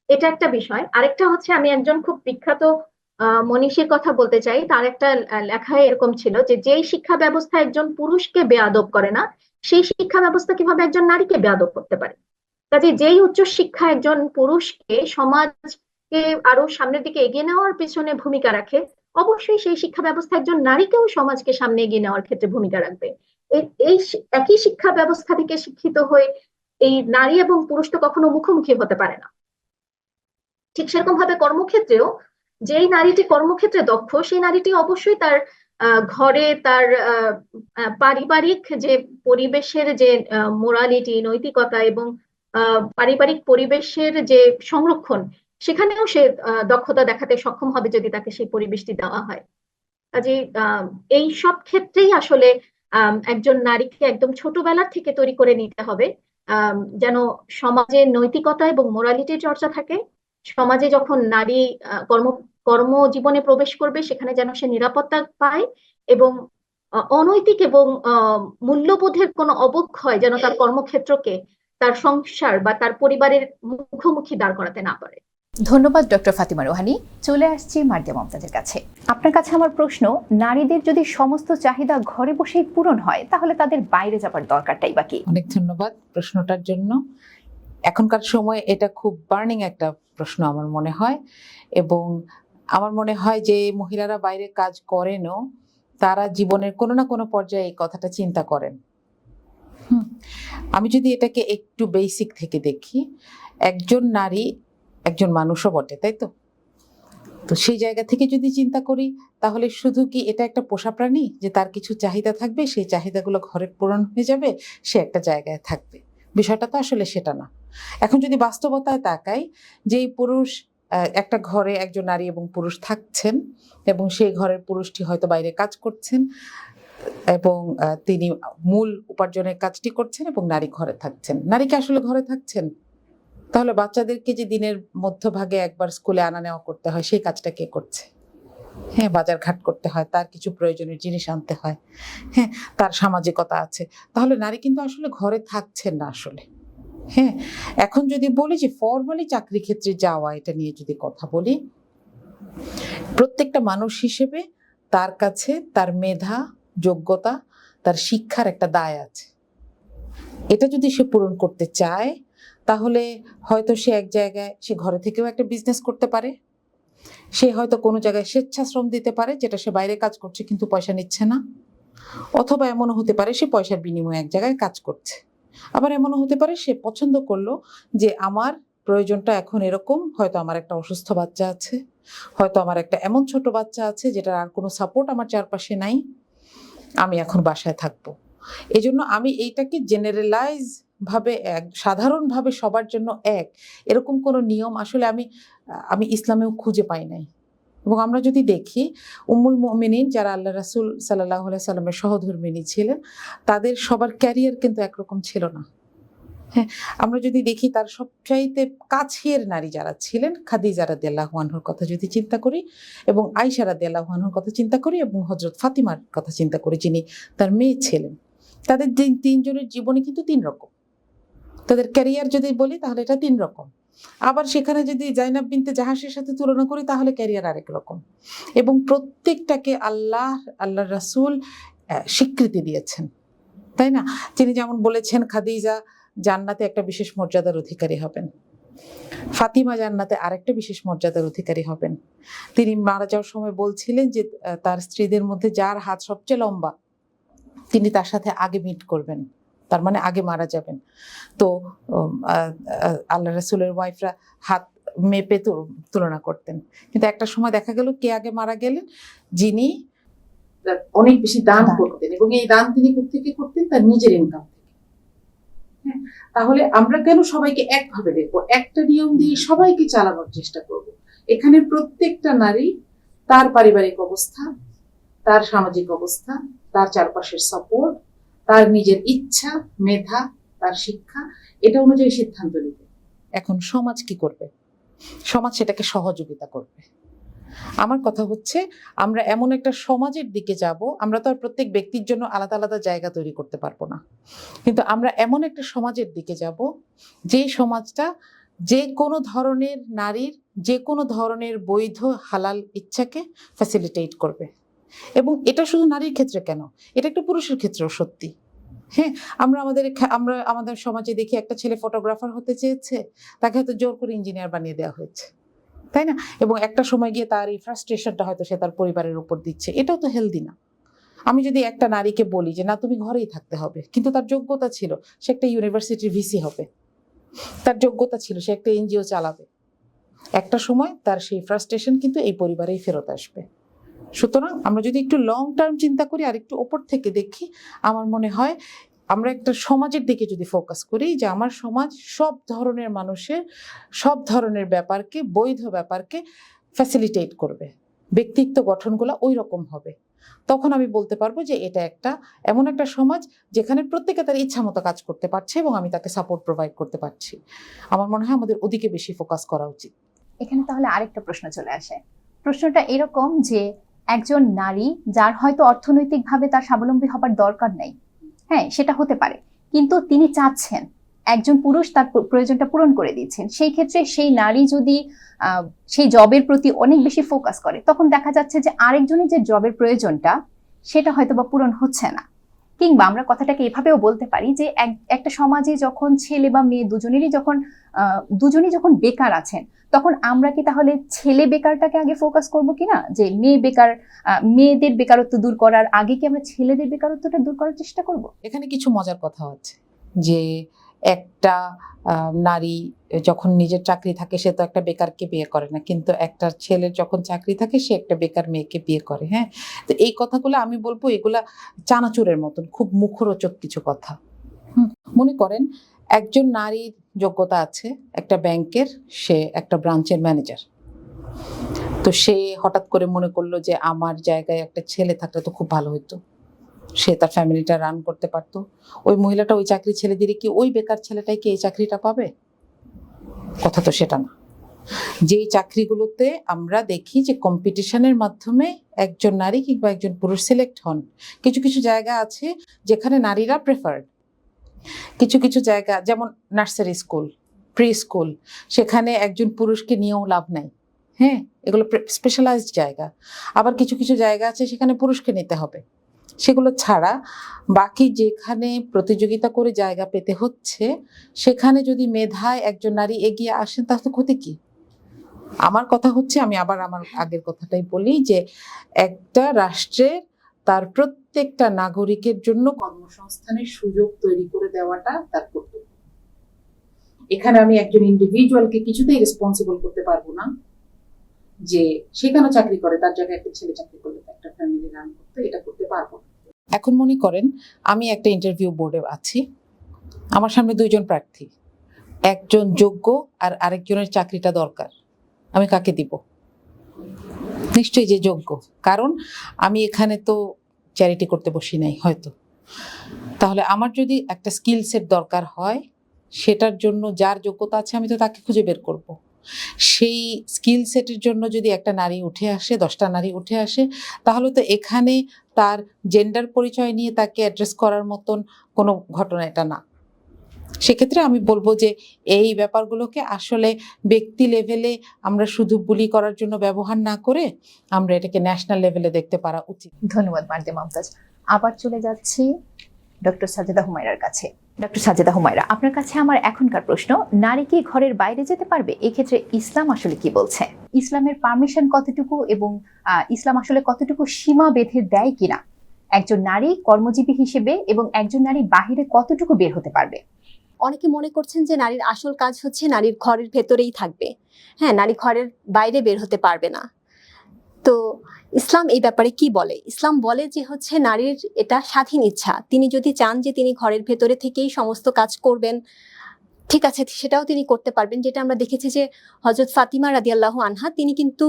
এটা একটা বিষয়। আরেকটা হচ্ছে, আমি একজন খুব বিখ্যাত মনীষীর কথা বলতে চাই। তার একটা লেখায় এরকম ছিল যে যেই শিক্ষা ব্যবস্থা একজন পুরুষকে বেয়াদব করে না, সেই শিক্ষা ব্যবস্থা কিভাবে একজন নারীকে বেয়াদব করতে পারে। কাজে যেই উচ্চ শিক্ষা একজন পুরুষকে সমাজকে আরো সামনের দিকে এগিয়ে নেওয়ার পেছনে ভূমিকা রাখে, অবশ্যই সেই শিক্ষা ব্যবস্থা একজন নারীকেও সমাজকে সামনে এগিয়ে নেওয়ার ক্ষেত্রে ভূমিকা রাখবে। একই শিক্ষা ব্যবস্থা থেকে শিক্ষিত হয়ে এই নারী এবং পুরুষ তো কখনো মুখোমুখি হতে পারে না। ঠিক সেরকম ভাবে কর্মক্ষেত্রেও যেই নারীটি কর্মক্ষেত্রে দক্ষ, সেই নারীটি অবশ্যই তার ঘরে তার পারিবারিক যে পরিবেশের যে মোরালিটি, নৈতিকতা এবং পারিবারিক পরিবেশের যে সংরক্ষণ, সেখানেও সে দক্ষতা দেখাতে সক্ষম হবে যদি তাকে সেই পরিবেশটি দেওয়া হয়। কাজে এই সব ক্ষেত্রেই আসলে একজন নারীকে একদম ছোটবেলা থেকে তৈরি করে নিতে হবে, যেন সমাজে নৈতিকতা এবং মোরালিটির চর্চা থাকে। সমাজে যখন নারী কর্মজীবনে প্রবেশ করবে, সেখানে যেন সে নিরাপত্তা পায়, এবং অনৈতিক এবং মূল্যবোধের কোনো অবক্ষয় যেন তার কর্মক্ষেত্রকে, তার সংসার বা তার পরিবারের মুখোমুখি দাঁড় করাতে না পারে। ধন্যবাদ ডক্টর ফাতিমা রুহানি। চলে আসছি মার্জিয়া মমতাজের কাছে। আপনার কাছে আমার প্রশ্ন, নারীদের যদি সমস্ত চাহিদা ঘরে বসেই পূরণ হয়, তাহলে তাদের বাইরে যাবার দরকারটাই বা কি? অনেক ধন্যবাদ প্রশ্নটার জন্য। এখনকার সময় এটা খুব বার্নিং একটা প্রশ্ন আমার মনে হয়, এবং আমার মনে হয় যে মহিলারা বাইরে কাজ করেনও, তারা জীবনের কোনো না কোনো পর্যায়ে এই কথাটা চিন্তা করেন। আমি যদি এটাকে একটু বেসিক থেকে দেখি, একজন নারী একজন মানুষও বটে, তাই তো? তো সেই জায়গা থেকে যদি চিন্তা করি, তাহলে শুধু কি এটা একটা পোষা প্রাণী যে তার কিছু চাহিদা থাকবে, সেই চাহিদাগুলো ঘরে পূরণ হয়ে যাবে, সে একটা জায়গায় থাকবে? বিষয়টা তো আসলে সেটা না। এখন যদি বাস্তবতায় তাকাই, যেই পুরুষ একটা ঘরে একজন নারী এবং পুরুষ থাকছেন, এবং সেই ঘরের পুরুষটি হয়তো বাইরে কাজ করছেন এবং তিনি মূল উপার্জনের কাজটি করছেন, এবং নারী ঘরে থাকছেন। নারীকে আসলে ঘরে থাকছেন, তাহলে বাচ্চাদেরকে যে দিনের মধ্যভাগে একবার স্কুলে আনা নেওয়া করতে হয়, সেই কাজটা কে করছে? হ্যাঁ, বাজার ঘাট করতে হয়, তার কিছু প্রয়োজনীয় জিনিস আনতে হয়, হ্যাঁ, তার সামাজিকতা আছে। তাহলে নারী কিন্তু আসলে ঘরে থাকছেন না আসলে। হ্যাঁ, এখন যদি বলি যে ফরমালি চাকরি ক্ষেত্রে যাওয়া, এটা নিয়ে যদি কথা বলি, প্রত্যেকটা মানুষ হিসেবে তার কাছে তার মেধা, যোগ্যতা, তার শিক্ষার একটা দায় আছে। এটা যদি সে পূরণ করতে চায়, তাহলে হয়তো সে এক জায়গায়, সে ঘরে থেকেও একটা বিজনেস করতে পারে, সে হয়তো কোনো জায়গায় স্বেচ্ছাশ্রম দিতে পারে, যেটা সে বাইরে কাজ করছে কিন্তু পয়সা নিচ্ছে না, অথবা এমনও হতে পারে সে পয়সার বিনিময়ে এক জায়গায় কাজ করছে। আবার এমনও হতে পারে সে পছন্দ করলো যে আমার প্রয়োজনটা এখন এরকম, হয়তো আমার একটা অসুস্থ বাচ্চা আছে, হয়তো আমার একটা এমন ছোট বাচ্চা আছে যেটার আর কোনো সাপোর্ট আমার চারপাশে নাই, আমি এখন বাসায় থাকবো। এজন্য আমি এইটাকে জেনারেলাইজ ভাবে সাধারণভাবে সবার জন্য এরকম কোনো নিয়ম আসলে আমি ইসলামেও খুঁজে পাই নাই। এবং আমরা যদি দেখি উম্মুল মুমিনিন যারা আল্লাহ রাসূল সাল্লাল্লাহু আলাইহি সাল্লামের সহধর্মিণী ছিলেন, তাদের সবার ক্যারিয়ার কিন্তু একরকম ছিল না। হ্যাঁ, আমরা যদি দেখি তার সবচাইতে কাছের নারী যারা ছিলেন, খাদিজা রাদিয়াল্লাহু আনহার কথা যদি চিন্তা করি, এবং আয়েশা রাদিয়াল্লাহু আনহার কথা চিন্তা করি, এবং হযরত ফাতিমার কথা চিন্তা করি যিনি তার মেয়ে ছিলেন, তাদের তিনজনের জীবনে কিন্তু তিন রকম। তাদের ক্যারিয়ার যদি বলি তাহলে এটা তিন রকম। আবার সেখানে যদি জাইনাব বিনতে জাহাসের সাথে তুলনা করি তাহলে ক্যারিয়ার আরেক রকম। এবং প্রত্যেকটাকে আল্লাহর রাসূল স্বীকৃতি দিয়েছেন, তাই না? তিনি যেমন বলেছেন খাদিজা জান্নাতে একটা বিশেষ মর্যাদার অধিকারী হবেন, ফাতিমা জান্নাতে আরেকটা বিশেষ মর্যাদার অধিকারী হবেন। তিনি মারা যাওয়ার সময় বলছিলেন যে তার স্ত্রীদের মধ্যে যার হাত সবচেয়ে লম্বা তিনি তার সাথে আগে মিট করবেন, তার মানে আগে মারা যাবেন। তো আল্লাহ রাসূলের ওয়াইফরা হাত মেপে তুলনা করতেন, কিন্তু একটা সময় দেখা গেল কে আগে মারা গেলেন, যিনি অনেক বেশি দান করতেন, এবং এই দান তিনি কোত্থেকে করতেন? তার নিজের ইনকাম থেকে। হ্যাঁ, তাহলে আমরা কেন সবাইকে একভাবে দেখবো? একটা নিয়ম দিয়ে সবাইকে চালানোর চেষ্টা করব। এখানে প্রত্যেকটা নারী তার পারিবারিক অবস্থা, তার সামাজিক অবস্থা, তার চারপাশের সাপোর্ট, তার নিজের ইচ্ছা, মেধা, তার শিক্ষা, এটা অনুযায়ী সিদ্ধান্ত নিবে। এখন সমাজ কি করবে? সমাজ সেটাকে সহযোগিতা করবে। আমার কথা হচ্ছে আমরা এমন একটা সমাজের দিকে যাব, আমরা তো আর প্রত্যেক ব্যক্তির জন্য আলাদা আলাদা জায়গা তৈরি করতে পারবো না, কিন্তু আমরা এমন একটা সমাজের দিকে যাব যে সমাজটা যে কোনো ধরনের নারীর যে কোনো ধরনের বৈধ হালাল ইচ্ছাকে ফ্যাসিলিটেট করবে। এবং এটা শুধু নারীর ক্ষেত্রে কেন, এটা একটা পুরুষের ক্ষেত্রেও সত্যি। হ্যাঁ, আমরা আমাদের সমাজে দেখি একটা ছেলে ফটোগ্রাফার হতে চেয়েছে, তাকে হয়তো জোর করে ইঞ্জিনিয়ার বানিয়ে দেওয়া হয়েছে, তাই না? এবং একটা সময় গিয়ে তার এই ফ্রাস্ট্রেশনটা হয়তো সে তার পরিবারের উপর দিচ্ছে, এটাও তো হেলদি না। আমি যদি একটা নারীকে বলি যে না তুমি ঘরেই থাকতে হবে, কিন্তু তার যোগ্যতা ছিল সে একটা ইউনিভার্সিটির ভিসি হবে, তার যোগ্যতা ছিল সে একটা এনজিও চালাবে, একটা সময় তার সেই ফ্রাস্ট্রেশন কিন্তু এই পরিবারেই ফেরত আসবে। সুতরাং আমরা যদি একটু লং টার্ম চিন্তা করি আর একটু ওপর থেকে দেখি, আমার মনে হয় আমরা একটা সমাজের দিকে যদি ফোকাস করি যে আমার সমাজ সব ধরনের মানুষের সব ধরনের ব্যাপারকে, বৈধ ব্যাপারকে ফ্যাসিলিটেট করবে, ব্যক্তিত্ব গঠনগুলো ওই রকম হবে, তখন আমি বলতে পারবো যে এটা এমন একটা সমাজ যেখানে প্রত্যেকে তার ইচ্ছা মতো কাজ করতে পারছে এবং আমি তাকে সাপোর্ট প্রোভাইড করতে পারছি। আমার মনে হয় আমাদের ওদিকে বেশি ফোকাস করা উচিত। এখানে তাহলে আরেকটা প্রশ্ন চলে আসে। প্রশ্নটা এরকম যে একজন নারী যার হয়তো অর্থনৈতিকভাবে তার স্বাবলম্বী হবার দরকার নেই, হ্যাঁ সেটা হতে পারে, কিন্তু তিনি চাচ্ছেন, একজন পুরুষ তার প্রয়োজনটা পূরণ করে দিচ্ছেন, সেই ক্ষেত্রে সেই নারী যদি সেই জবের প্রতি অনেক বেশি ফোকাস করে, তখন দেখা যাচ্ছে যে আরেকজনের যে জবের প্রয়োজনটা সেটা হয়তো বা পূরণ হচ্ছে না। কিংবা আমরা কথাটাকে এভাবেও বলতে পারি যে একটা সমাজে যখন ছেলে বা মেয়ে দুজনই যখন বেকার আছেন, তখন আমরা কি তাহলে ছেলে বেকারটাকে আগে ফোকাস করব কিনা, যে মেয়েদের বেকারত্ব দূর করার আগে কি আমরা ছেলেদের বেকারত্বটা দূর করার চেষ্টা করব? এখানে কিছু মজার কথা আছে যে একটা নারী যখন নিজের চাকরি থাকে সে তো একটা বেকারকে বিয়ে করে না, কিন্তু একটা ছেলের যখন চাকরি থাকে সে একটা বেকার মেয়েকে বিয়ে করে। হ্যাঁ, তো এই কথাগুলো আমি বলবো এগুলা চানাচুরের মতন খুব মুখরোচক কিছু কথা। মনে করেন একজন নারীর যোগ্যতা আছে একটা ব্যাংকের, সে একটা ব্রাঞ্চের ম্যানেজার, তো সে হঠাৎ করে মনে করলো যে আমার জায়গায় একটা ছেলে থাকলে তো খুব ভালো হতো, সে তার ফ্যামিলিটা রান করতে পারতো। ওই মহিলাটা ওই চাকরি ছেড়ে দিলে কি ওই বেকার ছেলেটাই কি এই চাকরিটা পাবে? কথা তো সেটা না। যেই চাকরিগুলোতে আমরা দেখি যে কম্পিটিশনের মাধ্যমে একজন নারী কিংবা একজন পুরুষ সিলেক্ট হন, কিছু কিছু জায়গা আছে যেখানে নারীরা প্রেফার্ড, কিছু কিছু জায়গা যেমন নার্সারি স্কুল, প্রি স্কুল, সেখানে একজন পুরুষকে নিয়েও লাভ নাই। হ্যাঁ, এগুলো স্পেশালাইজড জায়গা। আবার কিছু কিছু জায়গা আছে সেখানে পুরুষকে নিতে হবে। সেগুলো ছাড়া বাকি যেখানে প্রতিযোগিতা করে জায়গা পেতে হচ্ছে, সেখানে যদি মেধায় একজন নারী এগিয়ে আসেন তাহলে ক্ষতি কি? আমার কথা হচ্ছে, আমি আবার আমার আগের কথাটাই বলি যে একটা রাষ্ট্রের তার প্রত্যেকটা নাগরিকের জন্য কর্মসংস্থানের সুযোগ তৈরি করে দেওয়াটা তার কর্তব্য। এখানে আমি একজন ইন্ডিভিজুয়ালকে কিছুতেই রেসপন্সিবল করতে পারবো না যে সে কেন চাকরি করে, তার জায়গায় একটা ছেলে চাকরি করলে একটা ফ্যামিলি রান করতে, এটা করতে পারবো না। এখন মনে করেন আমি একটা ইন্টারভিউ বোর্ডে আছি, আমার সামনে দুইজন প্রার্থী, একজন যোগ্য আর আরেকজনের চাকরিটা দরকার, আমি কাকে দিব? নিশ্চয়ই যে যোগ্য, কারণ আমি এখানে তো চ্যারিটি করতে বসি নাই হয়তো। তাহলে আমার যদি একটা স্কিল সেট দরকার হয়, সেটার জন্য যার যোগ্যতা আছে আমি তো তাকে খুঁজে বের করব। সেই স্কিল সেটের জন্য যদি একটা নারী উঠে আসে, 10টা নারী উঠে আসে, তাহলে তো এখানে তার জেন্ডার পরিচয় নিয়ে তাকে অ্যাড্রেস করার মতন কোনো ঘটনা এটা না। সেক্ষেত্রে আমি বলবো যে এই ব্যাপারগুলোকে আসলে ব্যক্তি লেভেলে আমরা শুধু বুলি করার জন্য ব্যবহার না করে আমরা এটাকে ন্যাশনাল লেভেলে দেখতে পারা উচিত। ধন্যবাদ মার্জিয়া মমতাজ। আবার চলে যাচ্ছি ডক্টর সাজেদা হুমায়রার কাছে। ডক্টর সাজেদা হুমায়রা, আপনার কাছে আমার এখনকার প্রশ্ন, নারী কি ঘরের বাইরে যেতে পারবে? এক্ষেত্রে ইসলাম আসলে কি বলছে? ইসলামের পারমিশন কতটুকু এবং ইসলাম আসলে কতটুকু সীমা বেঁধে দেয় কিনা একজন নারী কর্মজীবী হিসেবে, এবং একজন নারী বাহিরে কতটুকু বের হতে পারবে? অনেকে মনে করছেন যে নারীর আসল কাজ হচ্ছে নারীর ঘরের ভেতরেই থাকবে, হ্যাঁ, নারী ঘরের বাইরে বের হতে পারবে না। তো ইসলাম এই ব্যাপারে কি বলে? ইসলাম বলে যে হচ্ছে নারীর এটা স্বাধীন ইচ্ছা, তিনি যদি চান যে তিনি ঘরের ভেতরে থেকেই সমস্ত কাজ করবেন, ঠিক আছে, সেটাও তিনি করতে পারবেন। যেটা আমরা দেখেছি যে হযরত ফাতিমা রাদিয়াল্লাহু আনহা, তিনি কিন্তু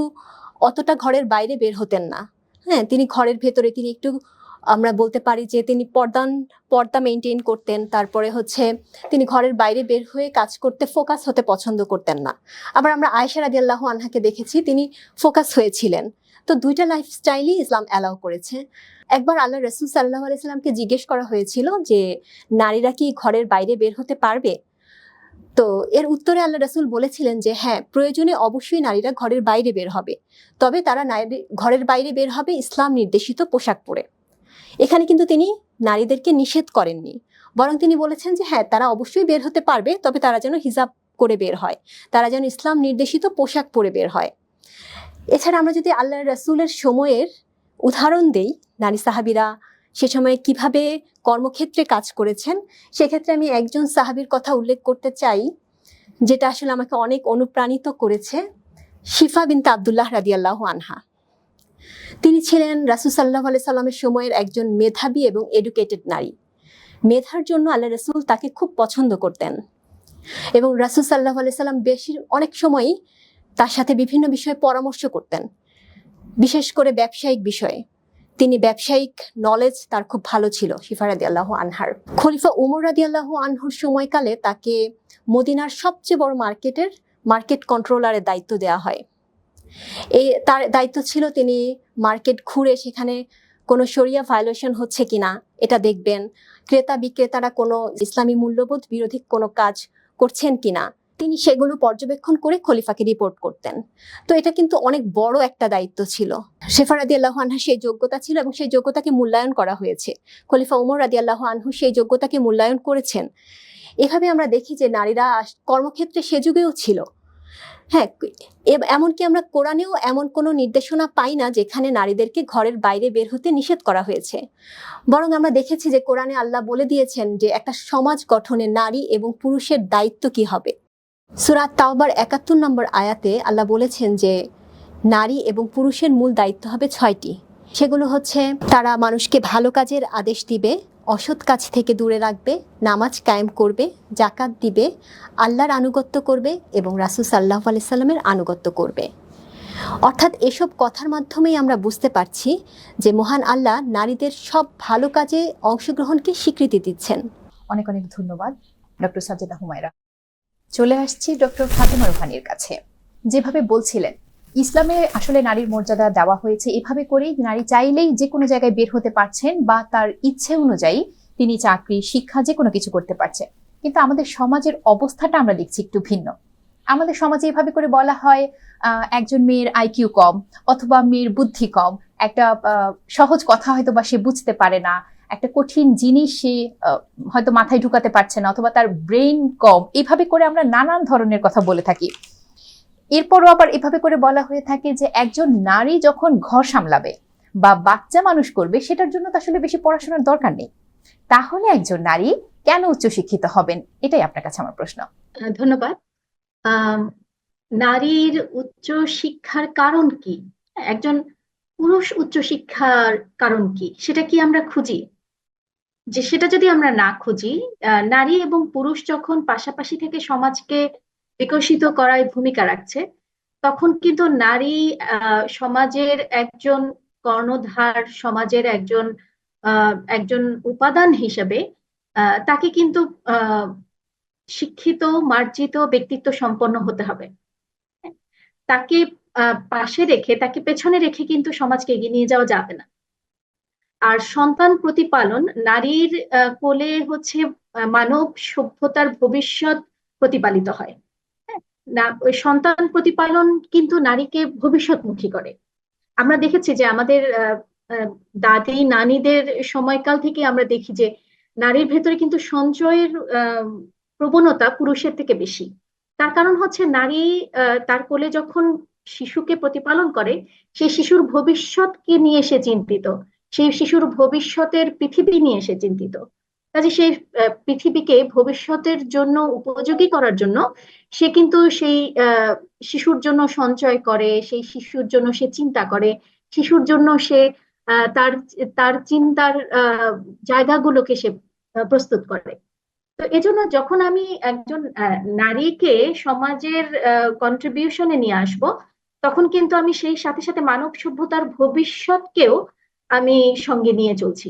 অতটা ঘরের বাইরে বের হতেন না, হ্যাঁ, তিনি ঘরের ভেতরে, তিনি একটু, আমরা বলতে পারি যে তিনি পর্দা মেনটেন করতেন। তারপরে হচ্ছে তিনি ঘরের বাইরে বের হয়ে কাজ করতে, ফোকাস হতে পছন্দ করতেন না। আবার আমরা আয়েশা রাদিয়াল্লাহু আনহাকে দেখেছি, তিনি ফোকাস হয়েছিলেন। তো দুইটা লাইফস্টাইলই ইসলাম অ্যালাউ করেছে। একবার আল্লাহ রাসূল সাল্লাল্লাহু আলাইহি সাল্লামকে জিজ্ঞেস করা হয়েছিল যে নারীরা কি ঘরের বাইরে বের হতে পারবে? তো এর উত্তরে আল্লাহ রাসূল বলেছিলেন যে হ্যাঁ, প্রয়োজনে অবশ্যই নারীরা ঘরের বাইরে বের হবে, তবে তারা ঘরের বাইরে বের হবে ইসলাম নির্দেশিত পোশাক পরে। এখানে কিন্তু তিনি নারীদেরকে নিষেধ করেননি, বরং তিনি বলেছেন যে হ্যাঁ, তারা অবশ্যই বের হতে পারবে, তবে তারা যেন হিজাব করে বের হয়, তারা যেন ইসলাম নির্দেশিত পোশাক পরে বের হয়। এছাড়া আমরা যদি আল্লাহ রাসূলের সময়ের উদাহরণ দেই, নারী সাহাবীরা সে সময়ে কিভাবে কর্মক্ষেত্রে কাজ করেছেন, সেক্ষেত্রে আমি একজন সাহাবীর কথা উল্লেখ করতে চাই, যেটা আসলে আমাকে অনেক অনুপ্রাণিত করেছে। শিফা বিনতে আব্দুল্লাহ রাদিয়াল্লাহু আনহা, তিনি ছিলেন রাসূল সাল্লাল্লাহু আলাইহি সাল্লামের সময়ের একজন মেধাবী এবং এডুকেটেড নারী। মেধার জন্য আল্লাহ রাসূল তাকে খুব পছন্দ করতেন এবং রাসূল সাল্লাল্লাহু আলাইহি সাল্লাম অনেক সময়ই তার সাথে বিভিন্ন বিষয়ে পরামর্শ করতেন, বিশেষ করে ব্যবসায়িক বিষয়ে। তিনি ব্যবসায়িক নলেজ তার খুব ভালো ছিল শিফা রাদিয়াল্লাহু আনহার। খলিফা উমর রাদিয়াল্লাহু আনহুর সময়কালে তাকে মদিনার সবচেয়ে বড় মার্কেট কন্ট্রোলারের দায়িত্ব দেওয়া হয়। তার দায়িত্ব ছিল তিনি মার্কেট ঘুরে সেখানে কোনো শরিয়া ভায়োলেশন হচ্ছে কিনা এটা দেখবেন, ক্রেতা বিক্রেতারা কোনো ইসলামী মূল্যবোধ বিরোধী কোনো কাজ করছেন কিনা, তিনি সেগুলো পর্যবেক্ষণ করে খলিফাকে রিপোর্ট করতেন। তো এটা কিন্তু অনেক বড় একটা দায়িত্ব ছিল। শিফা রাদিয়াল্লাহু আনহা সেই যোগ্যতা ছিল এবং সেই যোগ্যতাকে মূল্যায়ন করা হয়েছে। খলিফা উমর রাদিয়াল্লাহু আনহু সেই যোগ্যতাকে মূল্যায়ন করেছেন। এভাবে আমরা দেখি যে নারীরা কর্মক্ষেত্রে সে যুগেও ছিল। হ্যাঁ, এমনকি আমরা কোরআনেও এমন কোনো নির্দেশনা পাই না যেখানে নারীদেরকে ঘরের বাইরে বের হতে নিষেধ করা হয়েছে। বরং আমরা দেখেছি যে কোরআনে আল্লাহ বলে দিয়েছেন যে একটা সমাজ গঠনে নারী এবং পুরুষের দায়িত্ব কি হবে। সূরা তাওবার ৭১ নম্বর আয়াতে আল্লাহ বলেছেন যে নারী এবং পুরুষের মূল দায়িত্ব হবে ৬টি। সেগুলো হচ্ছে, তারা মানুষকে ভালো কাজের আদেশ দিবে, অসৎ কাজ থেকে দূরে রাখবে, নামাজ কায়েম করবে, জাকাত দিবে, আল্লাহর আনুগত্য করবে এবং রাসূল সাল্লাল্লাহু আলাইহি সাল্লামের আনুগত্য করবে। অর্থাৎ এসব কথার মাধ্যমেই আমরা বুঝতে পারছি যে মহান আল্লাহ নারীদের সব ভালো কাজে অংশগ্রহণকে স্বীকৃতি দিচ্ছেন। অনেক অনেক ধন্যবাদ ডক্টর সাজেদা হুমায়রা। চলে আসছি ডক্টর ফাতেমা রুহানির কাছে। যেভাবে বলছিলেন ইসলামে আসলে নারীর মর্যাদা দেওয়া হয়েছে, এভাবে করেই নারী চাইলেই যে কোনো জায়গায় বের হতে পারছেন বা তার ইচ্ছে অনুযায়ী তিনি চাকরি, শিক্ষা, যে কোনো কিছু করতে পারছেন। কিন্তু আমাদের সমাজের অবস্থাটা আমরা দেখছি একটু ভিন্ন। আমাদের সমাজে এভাবে করে বলা হয় একজন মেয়ের আইকিউ কম অথবা মেয়ের বুদ্ধি কম, একটা সহজ কথা হয়তো বা সে বুঝতে পারে না, একটা কঠিন জিনিস সে হয়তো মাথায় ঢুকাতে পারছে না, অথবা তার ব্রেইন কম। এভাবে করে আমরা নানান ধরনের কথা বলে থাকি। এরপরও আবার এভাবে করে বলা হয়ে থাকে যে একজন নারী যখন ঘর সামলাবে বা বাচ্চা মানুষ করবে, সেটার জন্য তো আসলে বেশি পড়াশোনার দরকার নেই। তাহলে একজন নারী কেন উচ্চশিক্ষিত হবেন, এটাই আপনার কাছে আমার প্রশ্ন। ধন্যবাদ। আম, নারীর উচ্চ শিক্ষার কারণ কি? একজন পুরুষ উচ্চ শিক্ষার কারণ কি, সেটা কি আমরা খুঁজি? যে সেটা যদি আমরা না খুঁজি, নারী এবং পুরুষ যখন পাশাপাশি থেকে সমাজকে বিকশিত করায় ভূমিকা রাখছে, তখন কিন্তু নারী সমাজের একজন কর্ণধার, সমাজের একজন উপাদান হিসেবে তাকে কিন্তু আহ শিক্ষিত, মার্জিত ব্যক্তিত্ব সম্পন্ন হতে হবে। তাকে পাশে রেখে, তাকে পেছনে রেখে কিন্তু সমাজকে এগিয়ে নিয়ে যাওয়া যাবে না। আর সন্তান প্রতিপালন, নারীর কোলে হচ্ছে মানব সভ্যতার ভবিষ্যৎ প্রতিপালিত হয়। হ্যাঁ, না, ওই সন্তান প্রতিপালন কিন্তু নারীকে ভবিষ্যৎমুখী করে। আমরা দেখেছি যে আমাদের দাদি নানীদের সময়কাল থেকে আমরা দেখি যে নারীর ভেতরে কিন্তু সঞ্চয়ের প্রবণতা পুরুষের থেকে বেশি। তার কারণ হচ্ছে নারী তার কোলে যখন শিশুকে প্রতিপালন করে, সেই শিশুর ভবিষ্যৎকে নিয়ে সে চিন্তিত, সেই শিশুর ভবিষ্যতের পৃথিবী নিয়ে সে চিন্তিত। কাজে সেই পৃথিবীকে ভবিষ্যতের জন্য উপযোগী করার জন্য সে কিন্তু সেই শিশুর জন্য সঞ্চয় করে, সেই শিশুর জন্য সে চিন্তা করে, শিশুর জন্য সে তার তার চিন্তার জায়গাগুলোকে সে প্রস্তুত করে। তো এজন্য যখন আমি একজন নারীকে সমাজের কন্ট্রিবিউশনে নিয়ে আসব, তখন কিন্তু আমি সেই সাথে সাথে মানব সভ্যতার ভবিষ্যৎকেও আমি সঙ্গে নিয়ে চলছি।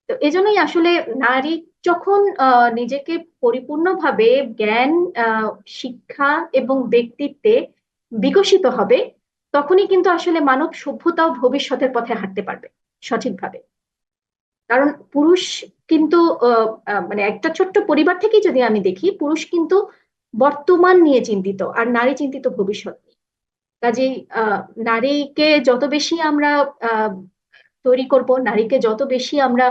তো এজন্যই আসলে নারী যখন নিজেকে পরিপূর্ণভাবে জ্ঞান, আহ, শিক্ষা এবং ব্যক্তিত্বে বিকশিত হবে, তখনই কিন্তু আসলে মানব সভ্যতাও ভবিষ্যতের পথে হাঁটতে পারবে সঠিকভাবে। কারণ পুরুষ কিন্তু মানে একটা ছোট্ট পরিবার থেকেই যদি আমি দেখি, পুরুষ কিন্তু বর্তমান নিয়ে চিন্তিত, আর নারী চিন্তিত ভবিষ্যৎ নিয়ে। কাজেই নারীকে যত বেশি আমরা আহ তৈরি করব, নারীকে যত বেশি আমরা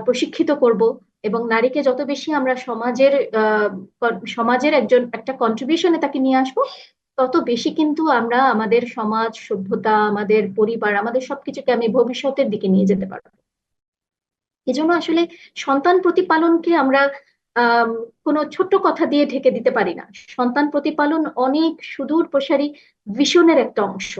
প্রশিক্ষিত করব, এবং নারীকে যত বেশি আমরা সমাজের একটা কন্ট্রিবিউশনে তাকে নিয়ে আসবো, তত বেশি কিন্তু আমরা আমাদের সমাজ সভ্যতা, আমাদের পরিবার, আমাদের সবকিছুকে আমি ভবিষ্যতের দিকে নিয়ে যেতে পারবো। এজন্য আসলে সন্তান প্রতিপালনকে আমরা আহ কোনো ছোট্ট কথা দিয়ে ঢেকে দিতে পারি না। সন্তান প্রতিপালন অনেক সুদূর প্রসারী ভিশনের একটা অংশ।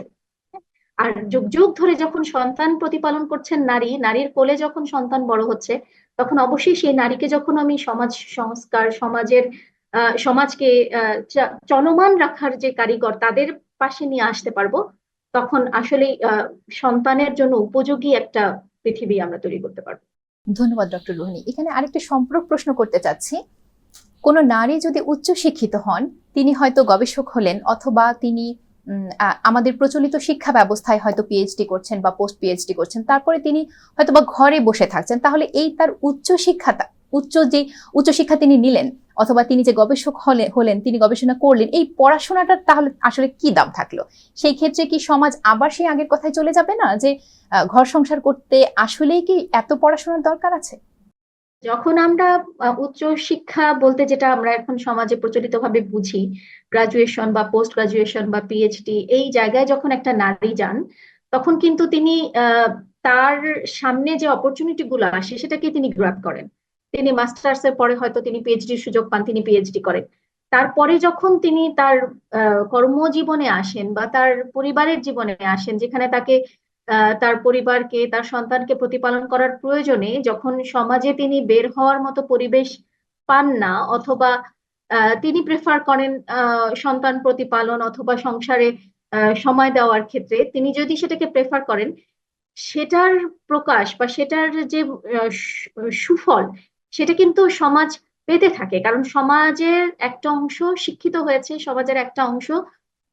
আর যুগ যুগ ধরে যখন সন্তান প্রতিপালন করছেন নারী, নারীর কোলে যখন সন্তান বড় হচ্ছে, তখন অবশ্যই সেই নারীকে যখন আমি সমাজ সংস্কার, সমাজকে চলমান রাখার যে কারিগর, তাদের পাশে নিয়ে আসতে পারবো, তখন আসলে সন্তানের জন্য উপযোগী একটা পৃথিবী আমরা তৈরি করতে পারবো। ধন্যবাদ ডক্টর রুহানি। এখানে আরেকটা সম্পূরক প্রশ্ন করতে চাচ্ছি। কোনো নারী যদি উচ্চ শিক্ষিত হন, তিনি হয়তো গবেষক হলেন, অথবা তিনি আমাদের প্রচলিত শিক্ষা ব্যবস্থায় হয়তো পিএইচডি করছেন বা পোস্ট পিএইচডি করছেন, তারপরে তিনি হয়তো বা ঘরে বসে থাকছেন, তাহলে এই তার উচ্চশিক্ষা তিনি নিলেন, অথবা তিনি যে গবেষক হলেন, তিনি গবেষণা করলেন, এই পড়াশোনাটার তাহলে আসলে কি দাম থাকলো? সেই ক্ষেত্রে কি সমাজ আবার সেই আগের কথায় চলে যাবে না, যে ঘর সংসার করতে আসলেই কি এত পড়াশোনার দরকার আছে? যখন আমরা উচ্চ শিক্ষা বলতে যেটা আমরা এখন সমাজে প্রচলিতভাবে বুঝি, গ্রাজুয়েশন বা পোস্ট গ্রাজুয়েশন বা পিএইচডি, এই জায়গায় যখন একটা নারী যান, তখন কিন্তু তিনি তার সামনে যে অপরচুনিটি গুলো আসে সেটাকে তিনি গ্র্যাব করেন। তিনি মাস্টার্স এর পরে হয়তো তিনি পিএইচডির সুযোগ পান, তিনি পিএইচডি করেন। তারপরে যখন তিনি তার কর্মজীবনে আসেন বা তার পরিবারের জীবনে আসেন, যেখানে তাকে তার পরিবারকে, তার সন্তানকে প্রতিপালন করার প্রয়োজনে যখন সমাজে তিনি বের হওয়ার মতো পরিবেশ পান না, অথবা তিনি প্রেফার করেন সন্তান প্রতিপালন অথবা সংসারে সময় দেওয়ার ক্ষেত্রে, তিনি যদি সেটাকে প্রেফার করেন, সেটার প্রকাশ বা সেটার যে সুফল, সেটা কিন্তু সমাজ পেতে থাকে। কারণ সমাজের একটা অংশ শিক্ষিত হয়েছে, সমাজের একটা অংশ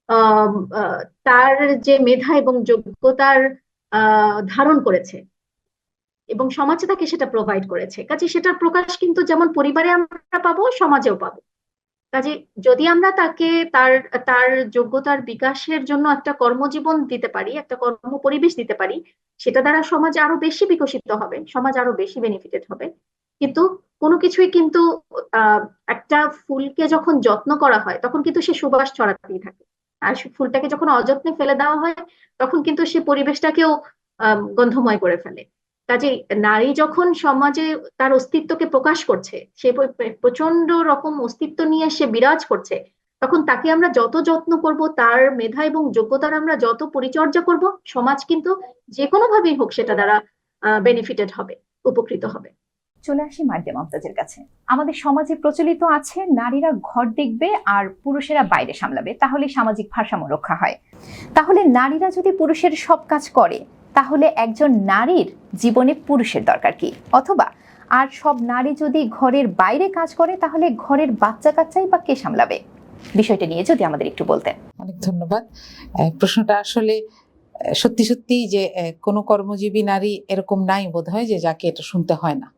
আহ আহ, তার যে মেধা এবং যোগ্যতার ধারণ করেছে, এবং সমাজে তাকে সেটা প্রোভাইড করেছে। কাজে সেটার প্রকাশ কিন্তু যেমন পরিবারে আমরা পাবো, সমাজেও পাবো। কাজে যদি আমরা তাকে তার তার যোগ্যতার বিকাশের জন্য একটা কর্মজীবন দিতে পারি, একটা কর্ম পরিবেশ দিতে পারি, সেটা দ্বারা সমাজ আরো বেশি বিকশিত হবে, সমাজ আরো বেশি বেনিফিটেড হবে। কিন্তু কোনো কিছুই কিন্তু একটা ফুলকে যখন যত্ন করা হয়, তখন কিন্তু সে সুবাস ছড়াতেই থাকে। আর ফুলটাকে যখন অযত্নে ফেলে দেওয়া হয়, তখন কিন্তু সে পরিবেশটাকেও গন্ধময় করে ফেলে। কাজে নারী যখন সমাজে তার অস্তিত্বকে প্রকাশ করছে, সে প্রচন্ড রকম অস্তিত্ব নিয়ে সে বিরাজ করছে, তখন তাকে আমরা যত যত্ন করব, তার মেধা এবং যোগ্যতার আমরা যত পরিচর্যা করব, সমাজ কিন্তু যে কোনো ভাবেই হোক সেটা দ্বারা বেনিফিটেড হবে, উপকৃত হবে। চলে আসি মার্জিয়া মমতাজের কাছে। আমাদের সমাজে প্রচলিত আছে নারীরা ঘর দেখবে আর পুরুষেরা বাইরে সামলাবে, তাহলে সামাজিক ভারসাম্য রক্ষা হয়। তাহলে নারীরা যদি পুরুষের সব কাজ করে, তাহলে একজন নারীর জীবনে পুরুষের দরকার কি? অথবা আর সব নারী যদি ঘরের বাইরে কাজ করে, তাহলে ঘরের বাচ্চা কাচ্চাই বা কে সামলাবে? বিষয়টা নিয়ে যদি আমাদের একটু বলতেন। অনেক ধন্যবাদ। প্রশ্নটা আসলে সত্যি সত্যি যে কোনো কর্মজীবী নারী এরকম নাই বোধহয় যে যাকে এটা শুনতে হয় না।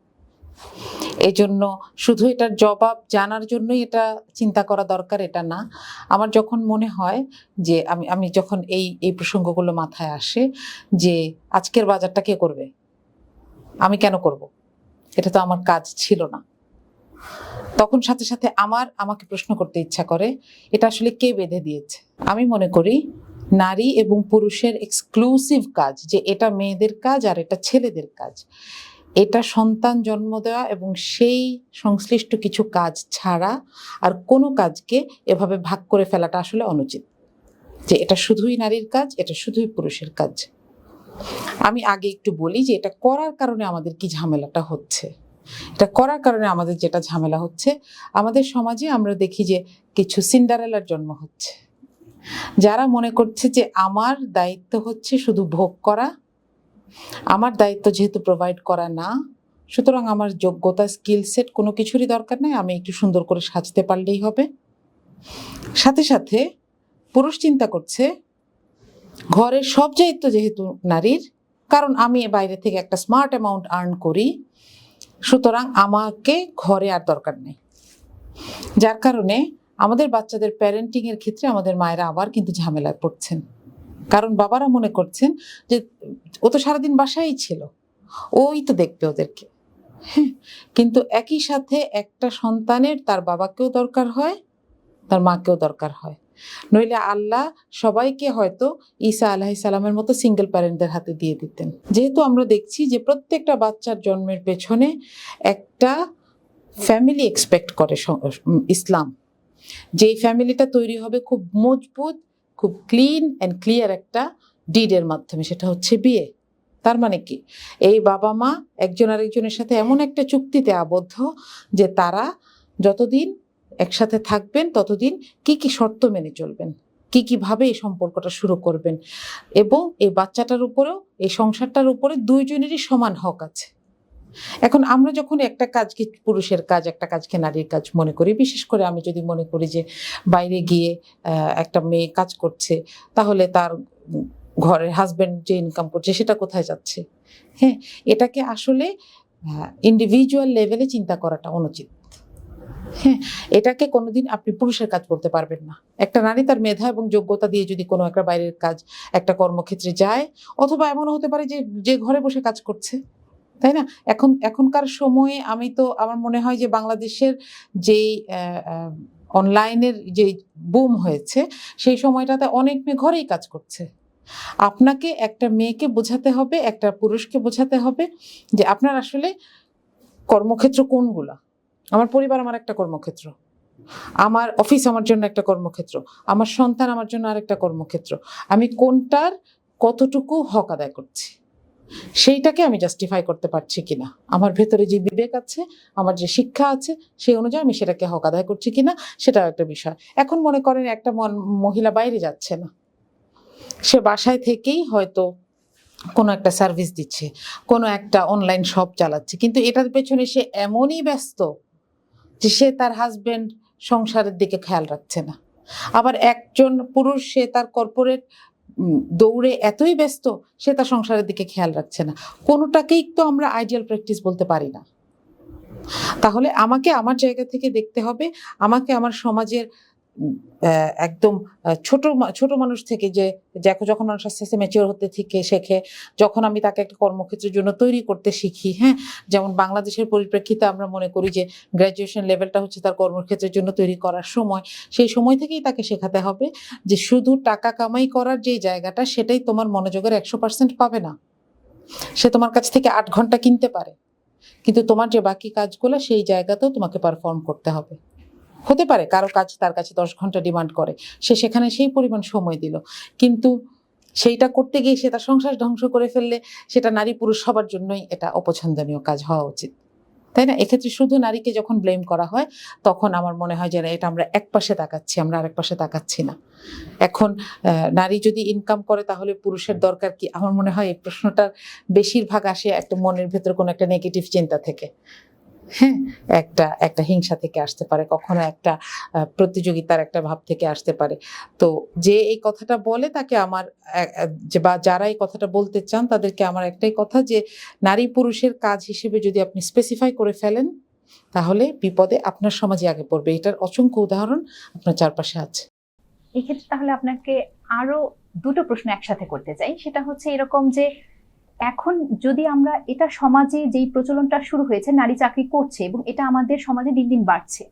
এই জন্য শুধু এটার জবাব জানার জন্যই এটা চিন্তা করা দরকার এটা না। আমার যখন মনে হয় যে আমি যখন এই প্রসঙ্গগুলো মাথায় আসে যে আজকের বাজারটা কে করবে, আমি কেন করব, এটা তো আমার কাজ ছিল না, তখন সাথে সাথে আমাকে প্রশ্ন করতে ইচ্ছা করে এটা আসলে কে বেঁধে দিয়েছে। আমি মনে করি নারী এবং পুরুষের এক্সক্লুসিভ কাজ, যে এটা মেয়েদের কাজ আর এটা ছেলেদের কাজ, এটা সন্তান জন্ম দেওয়া এবং সেই সংশ্লিষ্ট কিছু কাজ ছাড়া আর কোনো কাজকে এভাবে ভাগ করে ফেলাটা আসলে অনুচিত, যে এটা শুধুই নারীর কাজ, এটা শুধুই পুরুষের কাজ। আমি আগে একটু বলি যে এটা করার কারণে আমাদের কি ঝামেলাটা হচ্ছে। এটা করার কারণে আমাদের যেটা ঝামেলা হচ্ছে, আমাদের সমাজে আমরা দেখি যে কিছু সিন্ডারেলার জন্ম হচ্ছে, যারা মনে করছে যে আমার দায়িত্ব হচ্ছে শুধু ভোগ করা, আমার দায়িত্ব যেহেতু প্রোভাইড করা না, সুতরাং আমার যোগ্যতা স্কিল সেট কোনো কিছুরই দরকার নেই, আমি একটু সুন্দর করে সাজতে পারলেই হবে। সাথে সাথে পুরুষ চিন্তা করছে ঘরের সব দায়িত্ব যেহেতু নারীর, কারণ আমি বাইরে থেকে একটা স্মার্ট অ্যামাউন্ট আর্ন করি, সুতরাং আমাকে ঘরে আর দরকার নেই। যার কারণে আমাদের বাচ্চাদের প্যারেন্টিং এর ক্ষেত্রে আমাদের মায়েরা আবার কিন্তু ঝামেলায় পড়ছেন, কারণ বাবারা মনে করছেন যে ও তো সারাদিন বাসায় ছিল, ওই তো দেখবে ওদেরকে। হ্যাঁ, কিন্তু একই সাথে একটা সন্তানের তার বাবাকেও দরকার হয়, তার মাকেও দরকার হয়, নইলে আল্লাহ সবাইকে হয়তো ঈসা আলাইহিস সালামের মতো সিঙ্গেল প্যারেন্টদের হাতে দিয়ে দিতেন। যেহেতু আমরা দেখছি যে প্রত্যেকটা বাচ্চার জন্মের পেছনে একটা ফ্যামিলি এক্সপেক্ট করে ইসলাম, যেই ফ্যামিলিটা তৈরি হবে খুব মজবুত, খুব ক্লিন অ্যান্ড ক্লিয়ার একটা ডিডের মাধ্যমে, সেটা হচ্ছে বিয়ে। তার মানে কি, এই বাবা মা একজন আরেকজনের সাথে এমন একটা চুক্তিতে আবদ্ধ যে তারা যতদিন একসাথে থাকবেন ততদিন কি কি শর্ত মেনে চলবেন, কি ভাবে এই সম্পর্কটা শুরু করবেন, এবং এই বাচ্চাটার উপরেও এই সংসারটার উপরে দুইজনেরই সমান হক আছে। এখন আমরা যখন একটা কাজকে পুরুষের কাজ, একটা কাজকে নারীর কাজ মনে করি, বিশেষ করে আমি যদি মনে করি যে বাইরে গিয়ে একটা মেয়ে কাজ করছে, তাহলে তার ঘরের হাজবেন্ড যে ইনকাম করছে সেটা কোথায় যাচ্ছে? হ্যাঁ, এটাকে আসলে ইন্ডিভিজুয়াল লেভেলে চিন্তা করাটা অনুচিত। হ্যাঁ, এটাকে কোনোদিন আপনি পুরুষের কাজ বলতে পারবেন না। একটা নারী তার মেধা এবং যোগ্যতা দিয়ে যদি কোনো একটা বাইরের কাজ, একটা কর্মক্ষেত্রে যায়, অথবা এমনও হতে পারে যে ঘরে বসে কাজ করছে, তাই না? এখনকার সময়ে আমার মনে হয় যে বাংলাদেশের যেই অনলাইনের যে বুম হয়েছে, সেই সময়টাতে অনেক মেয়ে ঘরেই কাজ করছে। আপনাকে একটা মেয়েকে বোঝাতে হবে, একটা পুরুষকে বোঝাতে হবে যে আপনার আসলে কর্মক্ষেত্র কোনগুলা। আমার পরিবার আমার একটা কর্মক্ষেত্র, আমার অফিস আমার জন্য একটা কর্মক্ষেত্র, আমার সন্তান আমার জন্য আরেকটা কর্মক্ষেত্র। আমি কোনটার কতটুকু হক আদায় করছি সেইটাকে আমি জাস্টিফাই করতে পারছি কিনা, আমার ভেতরে যে বিবেক আছে, আমার যে শিক্ষা আছে, সেই অনুযায়ী আমি সেটাকে হক আদায় করছি কিনা, সেটাও একটা বিষয়। এখন মনে করেন একটা মহিলা বাইরে যাচ্ছে না, সে বাসায় থেকেই হয়তো কোনো একটা সার্ভিস দিচ্ছে, কোনো একটা অনলাইন শপ চালাচ্ছে, কিন্তু এটার পেছনে সে এমনই ব্যস্ত যে সে তার হাজবেন্ড সংসারের দিকে খেয়াল রাখছে না। আবার একজন পুরুষ, সে তার কর্পোরেট দৌড়ে এতই ব্যস্ত, সে তার সংসারের দিকে খেয়াল রাখছে না। কোনোটাকেই তো আমরা আইডিয়াল প্র্যাকটিস বলতে পারি না। তাহলে আমাকে আমার জায়গা থেকে দেখতে হবে, আমাকে আমার সমাজের একদম ছোট মানুষ থেকে, যে যখন মানুষ আস্তে আস্তে ম্যাচিওর হতে শেখে, যখন আমি তাকে একটা কর্মক্ষেত্রের জন্য তৈরি করতে শিখি। হ্যাঁ, যেমন বাংলাদেশের পরিপ্রেক্ষিতে আমরা মনে করি যে গ্র্যাজুয়েশন লেভেলটা হচ্ছে তার কর্মক্ষেত্রের জন্য তৈরি করার সময়, সেই সময় থেকেই তাকে শেখাতে হবে যে শুধু টাকা কামাই করার যে জায়গাটা, সেটাই তোমার মনোযোগের 100% পাবে না। সে তোমার কাছ থেকে 8 ঘন্টা কিনতে পারে, কিন্তু তোমার যে বাকি কাজগুলো সেই জায়গাতেও তোমাকে পারফর্ম করতে হবে। হতে পারে কারো কাজ তার কাছে 10 ঘন্টা ডিমান্ড করে, সে সেখানে সেই পরিমাণ সময় দিল, কিন্তু সেইটা করতে গিয়ে সে তার সংসার ধ্বংস করে ফেললে সেটা নারী পুরুষ সবার জন্যই এটা অপছন্দনীয় কাজ হওয়া উচিত, তাই না? এক্ষেত্রে শুধু নারীকে যখন ব্লেম করা হয় তখন আমার মনে হয় যে এটা আমরা এক পাশে তাকাচ্ছি, আমরা আরেক পাশে তাকাচ্ছি না। এখন নারী যদি ইনকাম করে তাহলে পুরুষের দরকার কি? আমার মনে হয় এই প্রশ্নটার বেশিরভাগ আসে একটা মনের ভেতর কোনো একটা নেগেটিভ চিন্তা থেকে। হ্যাঁ, একটা হিংসা থেকে আসতে পারে, কখনো একটা প্রতিযোগিতার একটা ভাব থেকে আসতে পারে। তো যে এই কথাটা বলে তাকে আমার বা যারা এই কথাটা বলতে চান তাদেরকে আমার একটাই কথা, যে নারী পুরুষের কাজ হিসেবে যদি আপনি স্পেসিফাই করে ফেলেন তাহলে বিপদে আপনার সমাজে আগে পড়বে। এটার অসংখ্য উদাহরণ আপনার চারপাশে আছে। এক্ষেত্রে তাহলে আপনাকে আরো দুটো প্রশ্ন একসাথে করতে চাই। সেটা হচ্ছে এরকম যে এখন যদি আমরা এটা সমাজে যেই প্রচলনটা শুরু হয়েছে, নারী চাকরি করছে এবং এটা আমাদের সমাজে দিন দিন বাড়ছে,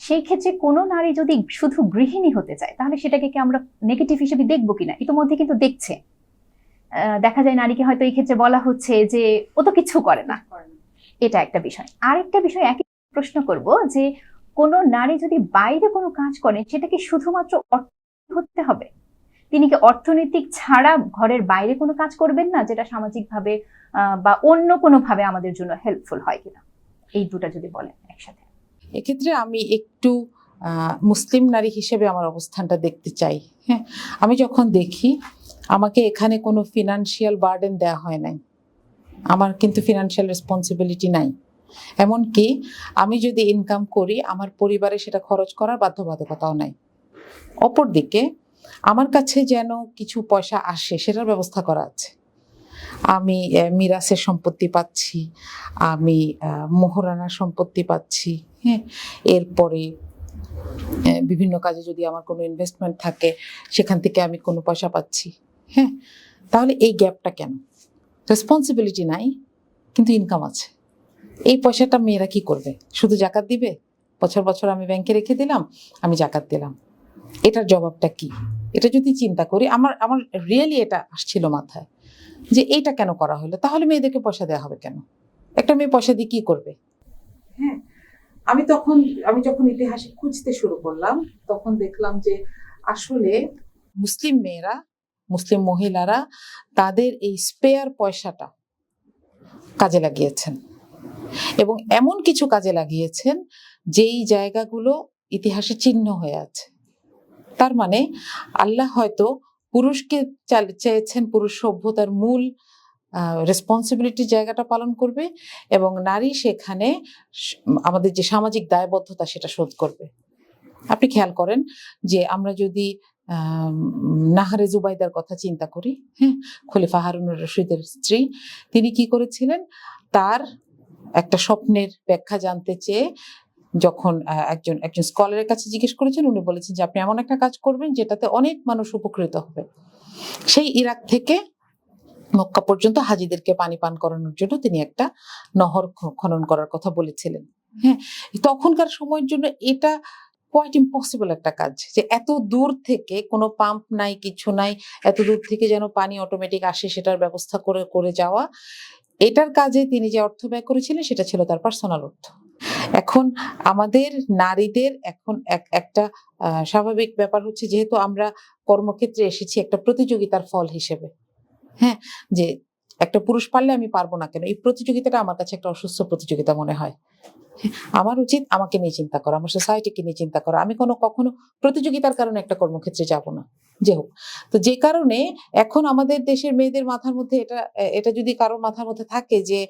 সেই ক্ষেত্রে কোনো নারী যদি শুধু গৃহিণী হতে চায় তাহলে সেটাকে কি আমরা নেগেটিভ হিসেবে দেখবো কিনা? ইতিমধ্যে কিন্তু দেখছে, দেখা যায় নারীকে হয়তো এই ক্ষেত্রে বলা হচ্ছে যে ও তো কিছু করে না। এটা একটা বিষয়। আরেকটা বিষয় একই প্রশ্ন করব যে কোনো নারী যদি বাইরে কোনো কাজ করেন সেটা কি শুধুমাত্র হতে হবে? তিনি কি অর্থনৈতিক ছাড়া ঘরের বাইরে কোনো কাজ করবেন না, যেটা সামাজিকভাবে বা অন্য কোনো ভাবে আমাদের জন্য হেল্পফুল হয় কিনা? এই দুটো যদি বলেন একসাথে। এক্ষেত্রে আমি একটু মুসলিম নারী হিসেবে আমার অবস্থানটা দেখতে চাই। হ্যাঁ, আমি যখন দেখি আমাকে এখানে কোনো ফিনান্সিয়াল বার্ডেন দেওয়া হয় নাই, আমার কিন্তু ফিনান্সিয়াল রেসপন্সিবিলিটি নাই। এমনকি আমি যদি ইনকাম করি আমার পরিবারে সেটা খরচ করার বাধ্যবাধকতাও নাই। অপরদিকে আমার কাছে যেন কিছু পয়সা আসে সেটার ব্যবস্থা করা আছে। আমি মিরাসের সম্পত্তি পাচ্ছি, আমি মোহরানার সম্পত্তি পাচ্ছি। হ্যাঁ, এরপরে বিভিন্ন কাজে যদি আমার কোনো ইনভেস্টমেন্ট থাকে সেখান থেকে আমি কোনো পয়সা পাচ্ছি। হ্যাঁ, তাহলে এই গ্যাপটা কেন? রেসপন্সিবিলিটি নাই কিন্তু ইনকাম আছে। এই পয়সাটা মেয়েরা কি করবে? শুধু জাকাত দিবে? বছর বছর আমি ব্যাংকে রেখে দিলাম, আমি জাকাত দিলাম, এটার জবাবটা কি? এটা যদি চিন্তা করি আমার রিয়েলি এটা আসছিল মাথায় যে এইটা কেন করা হলো? তাহলে মেয়েদেরকে পয়সা দেওয়া হবে কেন? একটা মেয়ে পয়সা দিয়ে কি করবে? হ্যাঁ, আমি যখন ইতিহাসে খুঁজতে শুরু করলাম তখন দেখলাম যে আসলে মুসলিম মেয়েরা, মুসলিম মহিলারা তাদের এই স্পেয়ার পয়সাটা কাজে লাগিয়েছেন, এবং এমন কিছু কাজে লাগিয়েছেন যেই জায়গাগুলো ইতিহাসে চিহ্ন হয়ে আছে। তার মানে আল্লাহ হয়তো পুরুষকে চেয়েছেন পুরুষ সভ্যতার মূল রেসপন্সিবিলিটির জায়গাটা পালন করবে, এবং নারী সেখানে আমাদের যে সামাজিক দায়বদ্ধতা সেটা শোধ করবে। আপনি খেয়াল করেন যে আমরা যদি নাহারে জুবাইদার কথা চিন্তা করি, হ্যাঁ, খলিফা হারুনুর রশিদের স্ত্রী, তিনি কি করেছিলেন? তার একটা স্বপ্নের ব্যাখ্যা জানতে চেয়ে যখন একজন স্কলারের কাছে জিজ্ঞেস করেছেন, উনি বলেছেন যে আপনি এমন একটা কাজ করবেন যেটাতে অনেক মানুষ উপকৃত হবে। সেই ইরাক থেকে মক্কা পর্যন্ত হাজিদেরকে পানি পান করানোর জন্য তিনি একটা নহর খনন করার কথা বলেছিলেন। হ্যাঁ, তখনকার সময়ের জন্য এটা কোয়াইট ইম্পসিবল একটা কাজ, যে এত দূর থেকে কোনো পাম্প নাই, কিছু নাই, এত দূর থেকে যেন পানি অটোমেটিক আসে সেটার ব্যবস্থা করে করে যাওয়া। এটার কাজে তিনি যে অর্থ ব্যয় করেছিলেন সেটা ছিল তার পার্সোনাল অর্থ। এখন আমাদের নারীদের এখন একটা স্বাভাবিক ব্যাপার হচ্ছে, যেহেতু আমরা কর্মক্ষেত্রে এসেছি একটা প্রতিযোগিতার ফল হিসেবে, হ্যাঁ, যে একটা পুরুষ পারলে আমি পারবো না কেন, এই প্রতিযোগিতাটা আমার কাছে একটা অসুস্থ প্রতিযোগিতা মনে হয়। আমার উচিত আমাকে নিয়ে চিন্তা করা, আমার সোসাইটিকে নিয়ে চিন্তা করা। আমি কখনো প্রতিযোগিতার কারণে একটা কর্মক্ষেত্রে যাব না, যে হোক। তো যে কারণে এখন আমাদের দেশের মেয়েদের মাথার মধ্যে এটা যদি কারোর মাথার মধ্যে থাকে যে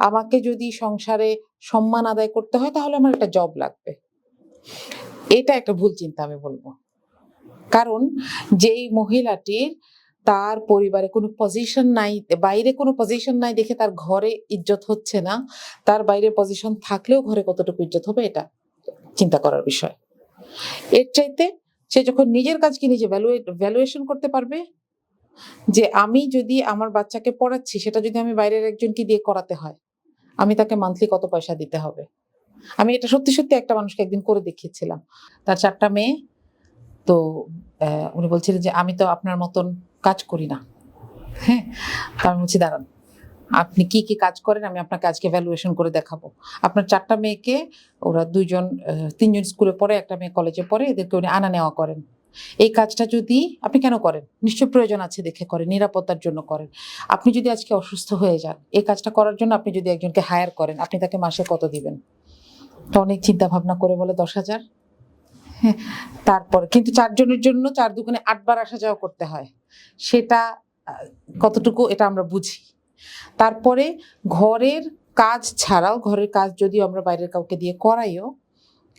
আমাকে যদি সংসারে সম্মান আদায় করতে হয় তাহলে আমার একটা জব লাগবে, এটা একটা ভুল চিন্তা আমি বলবো। কারণ যেই মহিলাটির তার পরিবারে কোনো পজিশন নাই, বাইরে কোনো পজিশন নাই দেখে তার ঘরে ইজ্জত হচ্ছে না, তার বাইরে পজিশন থাকলেও ঘরে কতটুকু ইজ্জত হবে এটা চিন্তা করার বিষয়। এর চাইতে সে যখন নিজের কাজকে নিজে ভ্যালুয়েশন করতে পারবে, যে আমি যদি আমার বাচ্চাকে পড়াচ্ছি সেটা যদি আমি বাইরের একজনকে দিয়ে করাতে হয়, আমি তাকে মান্থলি কত পয়সা দিতে হবে। আমি এটা সত্যি সত্যি একটা মানুষকে একদিন করে দেখিয়েছিলাম, তার 4টা মেয়ে। তো উনি বলছিলেন যে আমি তো আপনার মতন কাজ করি না, হ্যাঁ, তো আমি বলছি দাঁড়ান, আপনি কি কি কাজ করেন আমি আপনাকে আজকে ভ্যালুয়েশন করে দেখাবো। আপনার 4টা মেয়েকে, ওরা 3জন স্কুলে পড়ে, একটা মেয়ে কলেজে পড়ে, এদেরকে উনি আনা নেওয়া করেন। এই কাজটা যদি আপনি কেন করেন, নিশ্চয় প্রয়োজন আছে দেখে করেন, নিরাপত্তার জন্য করেন। আপনি যদি আজকে অসুস্থ হয়ে যান, এই কাজটা করার জন্য আপনি যদি একজনকে হায়ার করেন, আপনি তাকে মাসে কত দিবেন? তো অনেক চিন্তা ভাবনা করে বলে 10,000। হ্যাঁ, তারপর কিন্তু 4 জনের জন্য 4 দুগুণে 8 বার আসা যাওয়া করতে হয়, সেটা কতটুকু এটা আমরা বুঝি। তারপরে ঘরের কাজ ছাড়াও, ঘরের কাজ যদিও আমরা বাইরের কাউকে দিয়ে করাইও,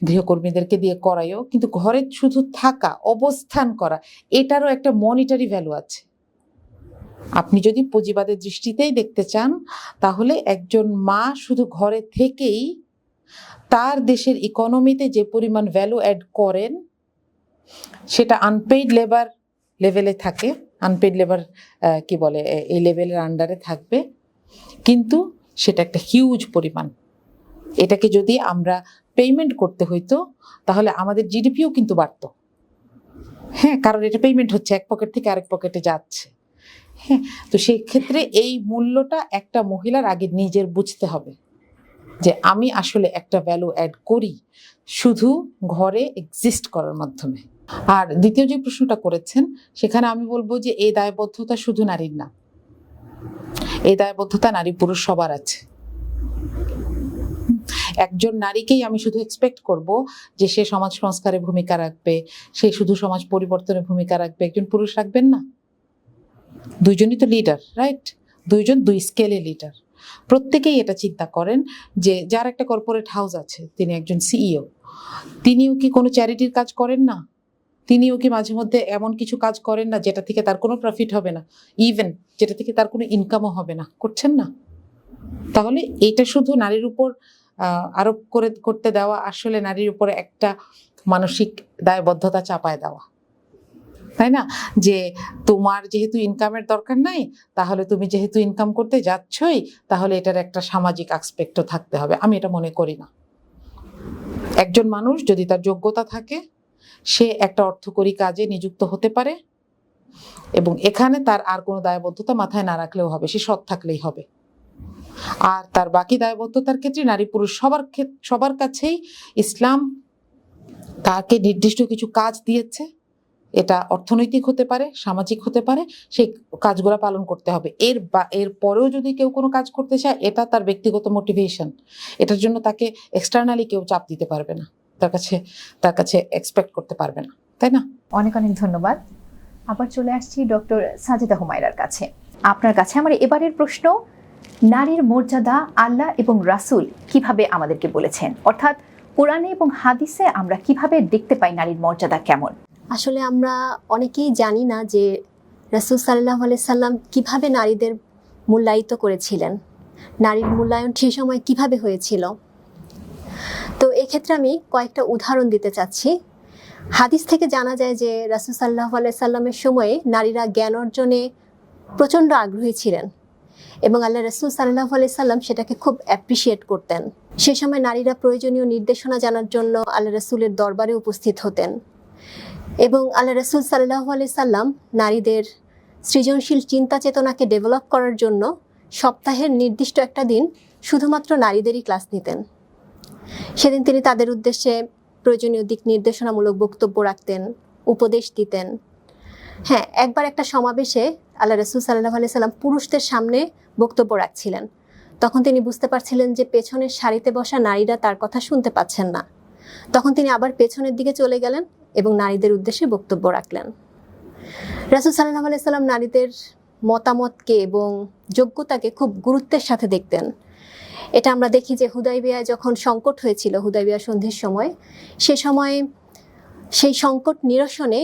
গৃহকর্মীদেরকে দিয়ে করাইও, কিন্তু ঘরে শুধু থাকা, অবস্থান করা, এটারও একটা মনিটারি ভ্যালু আছে। আপনি যদি পুঁজিবাদের দৃষ্টিতেই দেখতে চান, তাহলে একজন মা শুধু ঘরে থেকেই তার দেশের ইকোনমিতে যে পরিমাণ ভ্যালু অ্যাড করেন, সেটা আনপেইড লেবার লেভেলে থাকে। আনপেইড লেবার কি বলে, এই লেভেলের আন্ডারে থাকবে, কিন্তু সেটা একটা হিউজ পরিমাণ। এটাকে যদি আমরা পেমেন্ট করতে হইতো, তাহলে আমাদের জিডিপিও কিন্তু বাড়তো। হ্যাঁ, কারণ এটা পেমেন্ট হচ্ছে, এক পকেট থেকে আরেক পকেটে যাচ্ছে। হ্যাঁ, তো সেই ক্ষেত্রে এই মূল্যটা একটা মহিলার আগে নিজের বুঝতে হবে যে আমি আসলে একটা ভ্যালু অ্যাড করি শুধু ঘরে এক্সিস্ট করার মাধ্যমে। আর দ্বিতীয় যে প্রশ্নটা করেছেন, সেখানে আমি বলবো যে এই দায়বদ্ধতা শুধু নারীর না, এই দায়বদ্ধতা নারী পুরুষ সবার আছে। একজন নারীকেই আমি শুধু এক্সপেক্ট করব যে সে সমাজ সংস্কারে ভূমিকা রাখবে, সে শুধু সমাজ পরিবর্তনে ভূমিকা রাখবে, একজন পুরুষ রাখবেন না? দুইজনই তো লিডার, রাইট? দুইজন দুই স্কেলে লিডার। প্রত্যেকেই এটা চিন্তা করেন যে যার একটা কর্পোরেট হাউস আছে, তিনি একজন সিইও, তিনিও কি কোনো চ্যারিটির কাজ করেন না? তিনিও কি মাঝে মধ্যে এমন কিছু কাজ করেন না যেটা থেকে তার কোনো প্রফিট হবে না, ইভেন যেটা থেকে তার কোনো ইনকামও হবে না? করছেন না? তাহলে এটা শুধু নারীর উপর আরোপ করতে দেওয়া আসলে নারীর উপরে একটা মানসিক দায়বদ্ধতা চাপায় দেওয়া, তাই না? যে তোমার যেহেতু ইনকামের দরকার নাই, তাহলে তুমি যেহেতু ইনকাম করতে যাচ্ছই, তাহলে এটার একটা সামাজিক অ্যাসপেক্টও থাকতে হবে। আমি এটা মনে করি না। একজন মানুষ যদি তার যোগ্যতা থাকে, সে একটা অর্থকরী কাজে নিযুক্ত হতে পারে, এবং এখানে তার আর কোনো দায়বদ্ধতা মাথায় না রাখলেও হবে, সে সৎ থাকলেই হবে। আর তার বাকি দায়বদ্ধতার ক্ষেত্রে নারী পুরুষ সবার কাছেই ইসলাম তাকে নির্দিষ্ট কিছু কাজ দিয়েছে। এটা অর্থনৈতিক হতে পারে, সামাজিক হতে পারে, সেই কাজগুলো পালন করতে হবে। এর পরেও যদি কেউ কোনো কাজ করতে চায়, এটা তার ব্যক্তিগত মোটিভেশন, এটার জন্য তাকে এক্সটার্নালি কেউ চাপ দিতে পারবে না, তার কাছে এক্সপেক্ট করতে পারবে না, তাই না? অনেক অনেক ধন্যবাদ। আবার চলে আসছি ডক্টর সাজেদা হুমায়রার কাছে। আপনার কাছে আমার এবারের প্রশ্ন, নারীর মর্যাদা আল্লাহ এবং রাসূল কিভাবে আমাদেরকে বলেছেন, অর্থাৎ কোরআনে এবং হাদিসে আমরা কিভাবে দেখতে পাই নারীর মর্যাদা কেমন? আসলে আমরা অনেকেই জানি না যে রাসূল সাল্লাল্লাহু আলাইহি সাল্লাম কিভাবে নারীদের মূল্যায়িত করেছিলেন, নারীর মূল্যায়ন সেই সময় কিভাবে হয়েছিল। তো এক্ষেত্রে আমি কয়েকটা উদাহরণ দিতে চাচ্ছি। হাদিস থেকে জানা যায় যে রাসূল সাল্লাল্লাহু আলাইহি সাল্লামের সময়ে নারীরা জ্ঞান অর্জনে প্রচণ্ড আগ্রহী ছিলেন, এবং আল্লাহ রাসূল সাল্লাল্লাহু আলাইহি সাল্লাম সেটাকে খুব অ্যাপ্রিসিয়েট করতেন। সে সময় নারীরা প্রয়োজনীয় নির্দেশনা জানার জন্য আল্লাহ রাসূলের দরবারে উপস্থিত হতেন, এবং আল্লাহ রাসূল সাল্লাল্লাহু আলাইহি সাল্লাম নারীদের সৃজনশীল চিন্তা চেতনাকে ডেভেলপ করার জন্য সপ্তাহের নির্দিষ্ট একটা দিন শুধুমাত্র নারীদেরই ক্লাস নিতেন। সেদিন তিনি তাদের উদ্দেশ্যে প্রয়োজনীয় দিক নির্দেশনামূলক বক্তব্য রাখতেন, উপদেশ দিতেন। হ্যাঁ, একবার একটা সমাবেশে আল্লাহ রাসূল সাল্লাল্লাহু আলাইহি সাল্লাম পুরুষদের সামনে বক্তব্য রাখছিলেন। তখন তিনি বুঝতে পারছিলেন যে পেছনের সারিতে বসা নারীরা তার কথা শুনতে পাচ্ছেন না। তখন তিনি আবার পেছনের দিকে চলে গেলেন এবং নারীদের উদ্দেশ্যে বক্তব্য রাখলেন। রাসূল সাল্লাল্লাহু আলাইহি সাল্লাম নারীদের মতামতকে এবং যোগ্যতাকে খুব গুরুত্বের সাথে দেখতেন। এটা আমরা দেখি যে হুদাইবিয়ায় যখন সংকট হয়েছিল, হুদাইবিয়া সন্ধির সময়, সে সময় সেই সংকট নিরসনে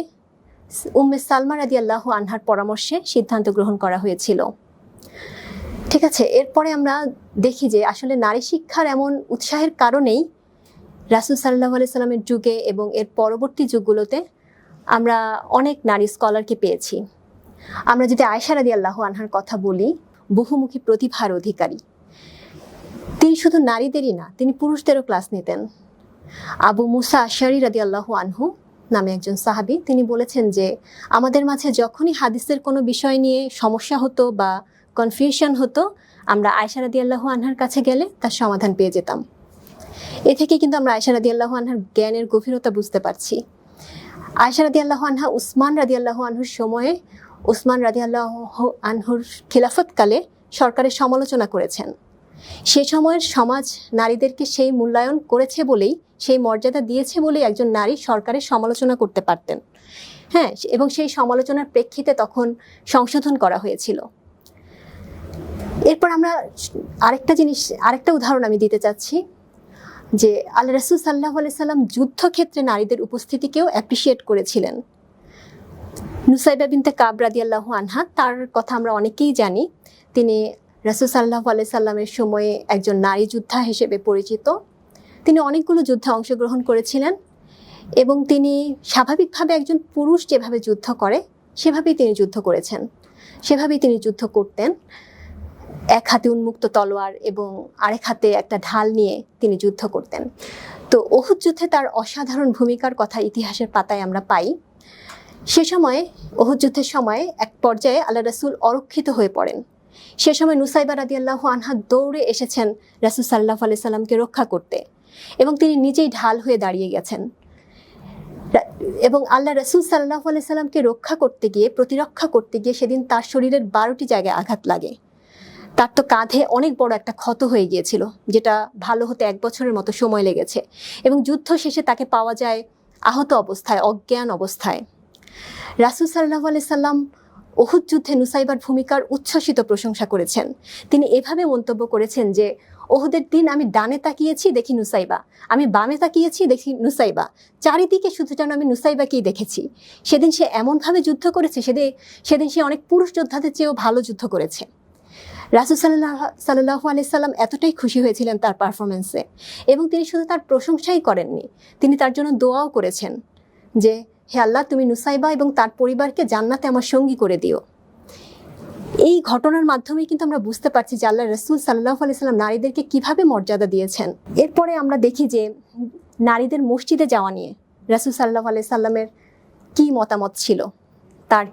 উম্মে সালমা রাদিয়াল্লাহু আনহার পরামর্শে সিদ্ধান্ত গ্রহণ করা হয়েছিল। ঠিক আছে, এরপরে আমরা দেখি যে আসলে নারী শিক্ষার এমন উৎসাহের কারণেই রাসূল সাল্লাল্লাহু আলাইহি সাল্লামের যুগে এবং এর পরবর্তী যুগগুলোতে আমরা অনেক নারী স্কলারকে পেয়েছি। আমরা যদি আয়েশা রাদিয়াল্লাহু আনহার কথা বলি, বহুমুখী প্রতিভার অধিকারী। তিনি শুধু নারীদেরই না, তিনি পুরুষদেরও ক্লাস নিতেন। আবু মুসা আশআরী রাদিয়াল্লাহু আনহু, নামে একজন সাহাবী, তিনি বলেছেন যে আমাদের মাঝে যখনই হাদিসের কোনো বিষয় নিয়ে সমস্যা হতো বা কনফিউশন হতো, আমরা আয়েশা রাদিয়াল্লাহু আনহার কাছে গেলে তার সমাধান পেয়ে যেতাম। এ থেকে কিন্তু আমরা আয়েশা রাদিয়াল্লাহু আনহার জ্ঞানের গভীরতা বুঝতে পারছি। আয়েশা রাদিয়াল্লাহু আনহা উসমান রাদিয়াল্লাহু আনহুর সময়ে, উসমান রাদিয়াল্লাহু আনহুর খিলাফতকালে সরকারের সমালোচনা করেছেন। সে সময়ের সমাজ নারীদেরকে সেই মূল্যায়ন করেছে বলেই, সেই মর্যাদা দিয়েছে বলেই একজন নারী সরকারের সমালোচনা করতে পারতেন। হ্যাঁ, এবং সেই সমালোচনার প্রেক্ষিতে তখন সংশোধন করা হয়েছিল। এরপর আমরা আরেকটা উদাহরণ আমি দিতে চাচ্ছি যে আল্লাহ রাসূল সাল্লাল্লাহু আলাইহি সাল্লাম যুদ্ধক্ষেত্রে নারীদের উপস্থিতিকেও অ্যাপ্রিশিয়েট করেছিলেন। নুসাইবা বিনতে কাব রাদিয়াল্লাহু আনহা, তার কথা আমরা অনেকেই জানি। তিনি রাসূল সাল্লাল্লাহু আলাইহি সাল্লামের সময়ে একজন নারী যোদ্ধা হিসেবে পরিচিত। তিনি অনেকগুলো যুদ্ধে অংশগ্রহণ করেছিলেন এবং তিনি স্বাভাবিকভাবে একজন পুরুষ যেভাবে যুদ্ধ করে সেভাবেই তিনি যুদ্ধ করেছেন, সেভাবেই তিনি যুদ্ধ করতেন। এক হাতে উন্মুক্ত তলোয়ার এবং আরেক হাতে একটা ঢাল নিয়ে তিনি যুদ্ধ করতেন। তো উহুদ যুদ্ধে তার অসাধারণ ভূমিকার কথা ইতিহাসের পাতায় আমরা পাই। সে সময়ে, উহুদ যুদ্ধের সময়ে এক পর্যায়ে আল্লাহ রাসূল অরক্ষিত হয়ে পড়েন। সে সময় নুসাইবা রাদিয়াল্লাহু আনহা দৌড়ে এসেছেন রাসূল সাল্লাল্লাহু আলাইহি সাল্লামকে রক্ষা করতে এবং তিনি নিজেই ঢাল হয়ে দাঁড়িয়ে গেছেন। এবং আল্লাহ রাসূল সাল্লাল্লাহু আলাইহি সাল্লামকে রক্ষা করতে গিয়ে, প্রতিরক্ষা করতে গিয়ে সেদিন তার শরীরের 12টি জায়গায় আঘাত লাগে। তার তো কাঁধে অনেক বড় একটা ক্ষত হয়ে গিয়েছিল, যেটা ভালো হতে 1 বছরের মতো সময় লেগেছে। এবং যুদ্ধ শেষে তাকে পাওয়া যায় আহত অবস্থায়, অজ্ঞান অবস্থায়। রাসূল সাল্লাল্লাহু আলাইহি সাল্লাম উহুদ যুদ্ধে নুসাইবার ভূমিকার উচ্ছ্বসিত প্রশংসা করেছেন। তিনি এভাবে মন্তব্য করেছেন যে উহুদের দিন আমি ডানে তাকিয়েছি, দেখি নুসাইবা, আমি বামে তাকিয়েছি, দেখি নুসাইবা, চারিদিকে শুধু যেন আমি নুসাইবাকেই দেখেছি। সেদিন সে এমনভাবে যুদ্ধ করেছে, সেদিন সে অনেক পুরুষ যোদ্ধাদের চেয়েও ভালো যুদ্ধ করেছে। রাসূল সাল্লাল্লাহু আলাইহি সাল্লাম এতটাই খুশি হয়েছিলেন তার পারফরমেন্সে, এবং তিনি শুধু তার প্রশংসাই করেননি, তিনি তার জন্য দোয়াও করেছেন যে হে আল্লাহ, তুমি নুসাইবা এবং তার পরিবারকে জান্নাতে আমার সঙ্গী করে দিও। এই ঘটনার মাধ্যমে কিন্তু আমরা বুঝতে পারছি যে আল্লাহ রাসূল সাল্লাল্লাহু আলাইহি সাল্লাম নারীদেরকে কিভাবে মর্যাদা দিয়েছেন। এরপরে আমরা দেখি যে নারীদের মসজিদে যাওয়া নিয়ে রাসূল সাল্লাল্লাহু আলাইহি সাল্লামের কি মতামত ছিল, তার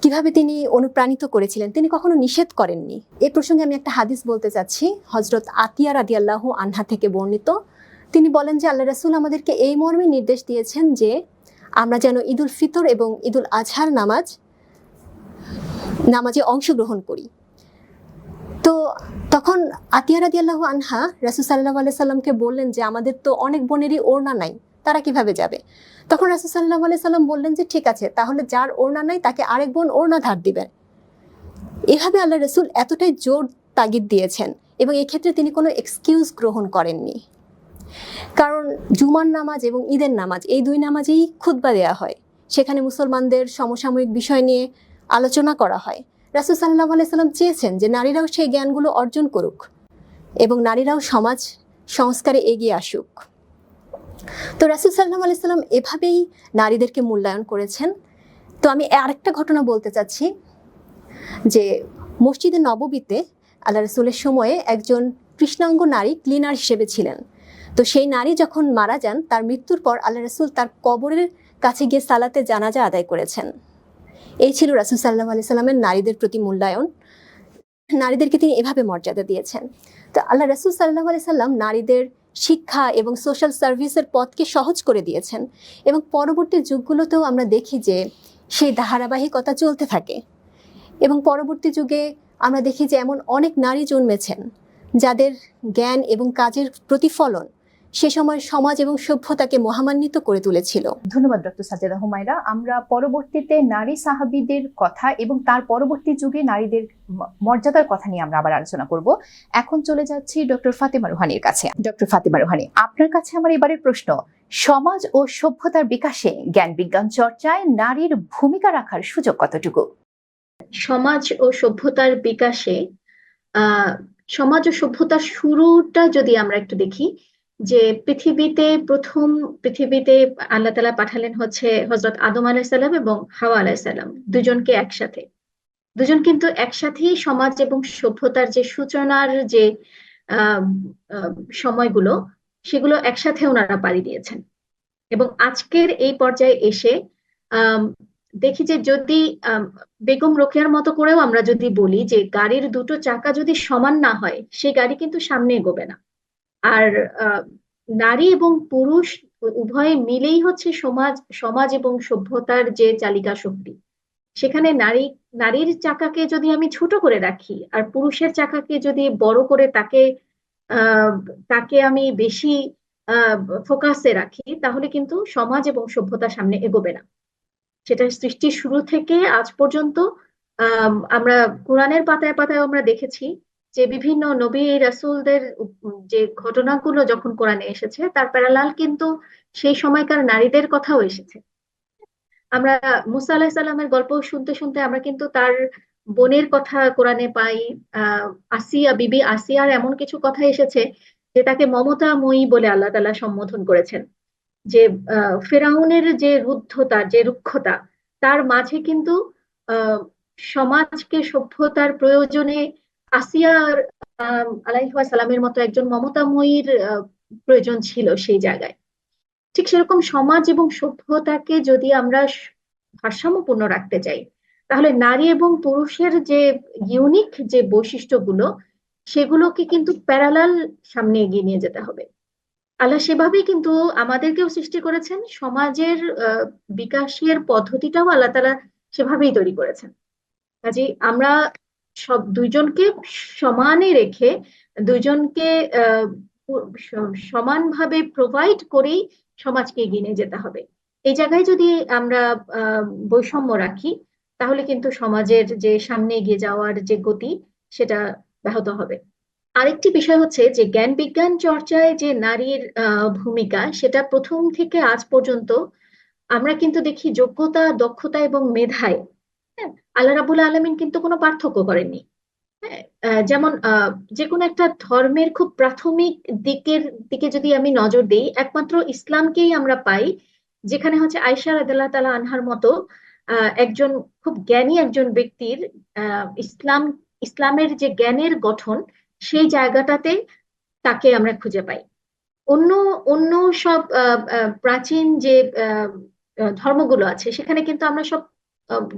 কিভাবে তিনি অনুপ্রাণিত করেছিলেন, তিনি কখনো নিষেধ করেননি। এই প্রসঙ্গে আমি একটা হাদিস বলতে চাচ্ছি, হযরত আতিয়া রাদিয়াল্লাহু আনহা থেকে বর্ণিত। তিনি বলেন যে আল্লাহ রাসূল আমাদেরকে এই মর্মে নির্দেশ দিয়েছেন যে আমরা যেন ঈদুল ফিতর এবং ঈদুল আজহার নামাজে অংশগ্রহণ করি। তো তখন আতিয়া রাদিয়াল্লাহু আনহা রাসূল সাল্লাল্লাহু আলাইহি সাল্লামকে বললেন যে আমাদের তো অনেক বোনেরই ওড়না নাই, তারা কিভাবে যাবে? তখন রাসূল সাল্লাল্লাহু আলাইহি সাল্লাম বললেন যে ঠিক আছে, তাহলে যার ওড়না নাই তাকে আরেক বোন ওড়না ধার দিবেন। এভাবে আল্লাহ রাসূল এতটাই জোর তাগিদ দিয়েছেন এবং এক্ষেত্রে তিনি কোনো এক্সকিউজ গ্রহণ করেননি। কারণ জুমার নামাজ এবং ঈদের নামাজ, এই 2 নামাজেই খুতবা দেওয়া হয়, সেখানে মুসলমানদের সমসাময়িক বিষয় নিয়ে আলোচনা করা হয়। রাসূল সাল্লাল্লাহু আলাইহি সাল্লাম চেয়েছেন যে নারীরাও সেই জ্ঞানগুলো অর্জন করুক এবং নারীরাও সমাজ সংস্কারে এগিয়ে আসুক। তো রাসূল সাল্লাল্লাহু আলাইহি সাল্লাম এভাবেই নারীদেরকে মূল্যায়ন করেছেন। তো আমি আরেকটা ঘটনা বলতে চাচ্ছি যে মসজিদে নববীতে আল্লাহ রাসূলের সময়ে একজন কৃষ্ণাঙ্গ নারী ক্লিনার হিসেবে ছিলেন। তো সেই নারী যখন মারা যান, তার মৃত্যুর পর আল্লাহ রাসূল তার কবরের কাছে গিয়ে সালাতে জানাজা আদায় করেছেন। এই ছিল রাসূল সাল্লাল্লাহু আলাইহি সাল্লামের নারীদের প্রতি মূল্যায়ন। নারীদেরকে তিনি এভাবে মর্যাদা দিয়েছেন। তো আল্লাহ রাসূল সাল্লাল্লাহু আলাইহি সাল্লাম নারীদের শিক্ষা এবং সোশ্যাল সার্ভিসের পথকে সহজ করে দিয়েছেন এবং পরবর্তী যুগগুলোতেও আমরা দেখি যে সেই ধারাবাহিকতা চলতে থাকে এবং পরবর্তী যুগে আমরা দেখি যে এমন অনেক নারী জন্মেছেন যাদের জ্ঞান এবং কাজের প্রতিফলন সে সময় সমাজ এবং সভ্যতাকে মহামান্বিত করে তুলেছিল। ধন্যবাদ ডক্টর সাজেদা হুমায়রা। আমরা পরবর্তীতে নারী সাহাবীদের কথা এবং তার পরবর্তী যুগে নারীদের মর্যাদার কথা নিয়ে আমরা আবার আলোচনা করব। এখন চলে যাচ্ছি ডক্টর ফাতেমা রুহানীর কাছে। ডক্টর ফাতেমা রুহানী, আপনার কাছে আমার এবারের প্রশ্ন, সমাজ ও সভ্যতার বিকাশে জ্ঞান বিজ্ঞান চর্চায় নারীর ভূমিকা রাখার সুযোগ কতটুকু? সমাজ ও সভ্যতার বিকাশে সমাজ ও সভ্যতার শুরুটা যদি আমরা একটু দেখি, যে পৃথিবীতে আল্লাহ তাআলা পাঠালেন হচ্ছে হযরত আদম আলাইহিস সালাম এবং হাওয়া আলাইহিস সালাম, দুজনকে একসাথে। দুজন কিন্তু একসাথেই সমাজ এবং সভ্যতার যে সূচনার যে সময়গুলো, সেগুলো একসাথে ওনারা পাড়ি দিয়েছেন। এবং আজকের এই পর্যায়ে এসে আম, দেখি যে যদি বেগম রোকেয়ার মতো করেও আমরা যদি বলি যে গাড়ির দুটো চাকা যদি সমান না হয় সেই গাড়ি কিন্তু সামনে এগোবে না। আর আহ, নারী এবং পুরুষ উভয়ে মিলেই হচ্ছে সমাজ সমাজ এবং সভ্যতার যে চালিকা শক্তি। সেখানে নারীর চাকাকে যদি আমি ছোট করে রাখি আর পুরুষের চাকাকে যদি বড় করে আহ তাকে আমি বেশি ফোকাসে রাখি, তাহলে কিন্তু সমাজ এবং সভ্যতা সামনে এগোবে না। সেটা সৃষ্টির শুরু থেকে আজ পর্যন্ত আমরা কোরআনের পাতায় পাতায় আমরা দেখেছি যে বিভিন্ন নবী রাসূলদের যে ঘটনাগুলো যখন কোরআনে এসেছে তার প্যারালাল কিন্তু সেই সময়কার নারীদের কথাও এসেছে। আমরা মুসা আলাহিস সাল্লামের গল্প শুনতে শুনতে আমরা কিন্তু তার বোনের কথা কোরআনে পাই। আহ বিবি আসিয়ার এমন কিছু কথা এসেছে যে তাকে মমতাময়ী বলে আল্লাহ তাআলা সম্বোধন করেছেন। যে ফেরাউনের যে রুদ্ধতা, যে রুক্ষতা, তার মাঝে কিন্তু আহ সমাজকে সভ্যতার প্রয়োজনে আসিয়ার আলাইহিস সালামের মতো একজন মমতাময়ীর প্রয়োজন ছিল সেই জায়গায়। ঠিক সেরকম সমাজ এবং সভ্যতাকে যদি আমরা ভারসাম্যপূর্ণ রাখতে চাই, তাহলে নারী এবং পুরুষের যে ইউনিক যে বৈশিষ্ট্যগুলো, সেগুলোকে কিন্তু প্যারালাল সামনে এগিয়ে নিয়ে যেতে হবে। আল্লাহ সেভাবেই কিন্তু আমাদেরকেও সৃষ্টি করেছেন, সমাজের বিকাশের পদ্ধতিটাও আল্লাহ তাআলা সেভাবেই তৈরি করেছেন। কাজে আমরা দুইজনকে সমানে রেখে, দুইজনকে সমানভাবে প্রোভাইড করেই সমাজকে এগিয়ে নিয়ে যেতে হবে। এই জায়গায় যদি আমরা বৈষম্য রাখি, তাহলে কিন্তু সমাজের যে সামনে এগিয়ে যাওয়ার যে গতি, সেটা ব্যাহত হবে। আরেকটি বিষয় হচ্ছে যে জ্ঞান বিজ্ঞান চর্চায় যে নারীর ভূমিকা, সেটা প্রথম থেকে আজ পর্যন্ত আমরা কিন্তু দেখি যোগ্যতা, দক্ষতা এবং মেধায়, হ্যাঁ, আল্লাহ রাবুল আলামিন কিন্তু কোনো পার্থক্য করেননি। হ্যাঁ, যেমন যে কোনো একটা ধর্মের খুব প্রাথমিক দিকে যদি আমি নজর দিই, একমাত্র ইসলামকেই আমরা পাই যেখানে হচ্ছে আয়েশা রাদিয়াল্লাহু তাআলা আনহার মতো একজন খুব জ্ঞানী একজন ব্যক্তির ইসলামের যে জ্ঞানের গঠন, সেই জায়গাটাতে তাকে আমরা খুঁজে পাই। অন্য অন্য সব প্রাচীন যে আহ, ধর্মগুলো আছে সেখানে কিন্তু আমরা সব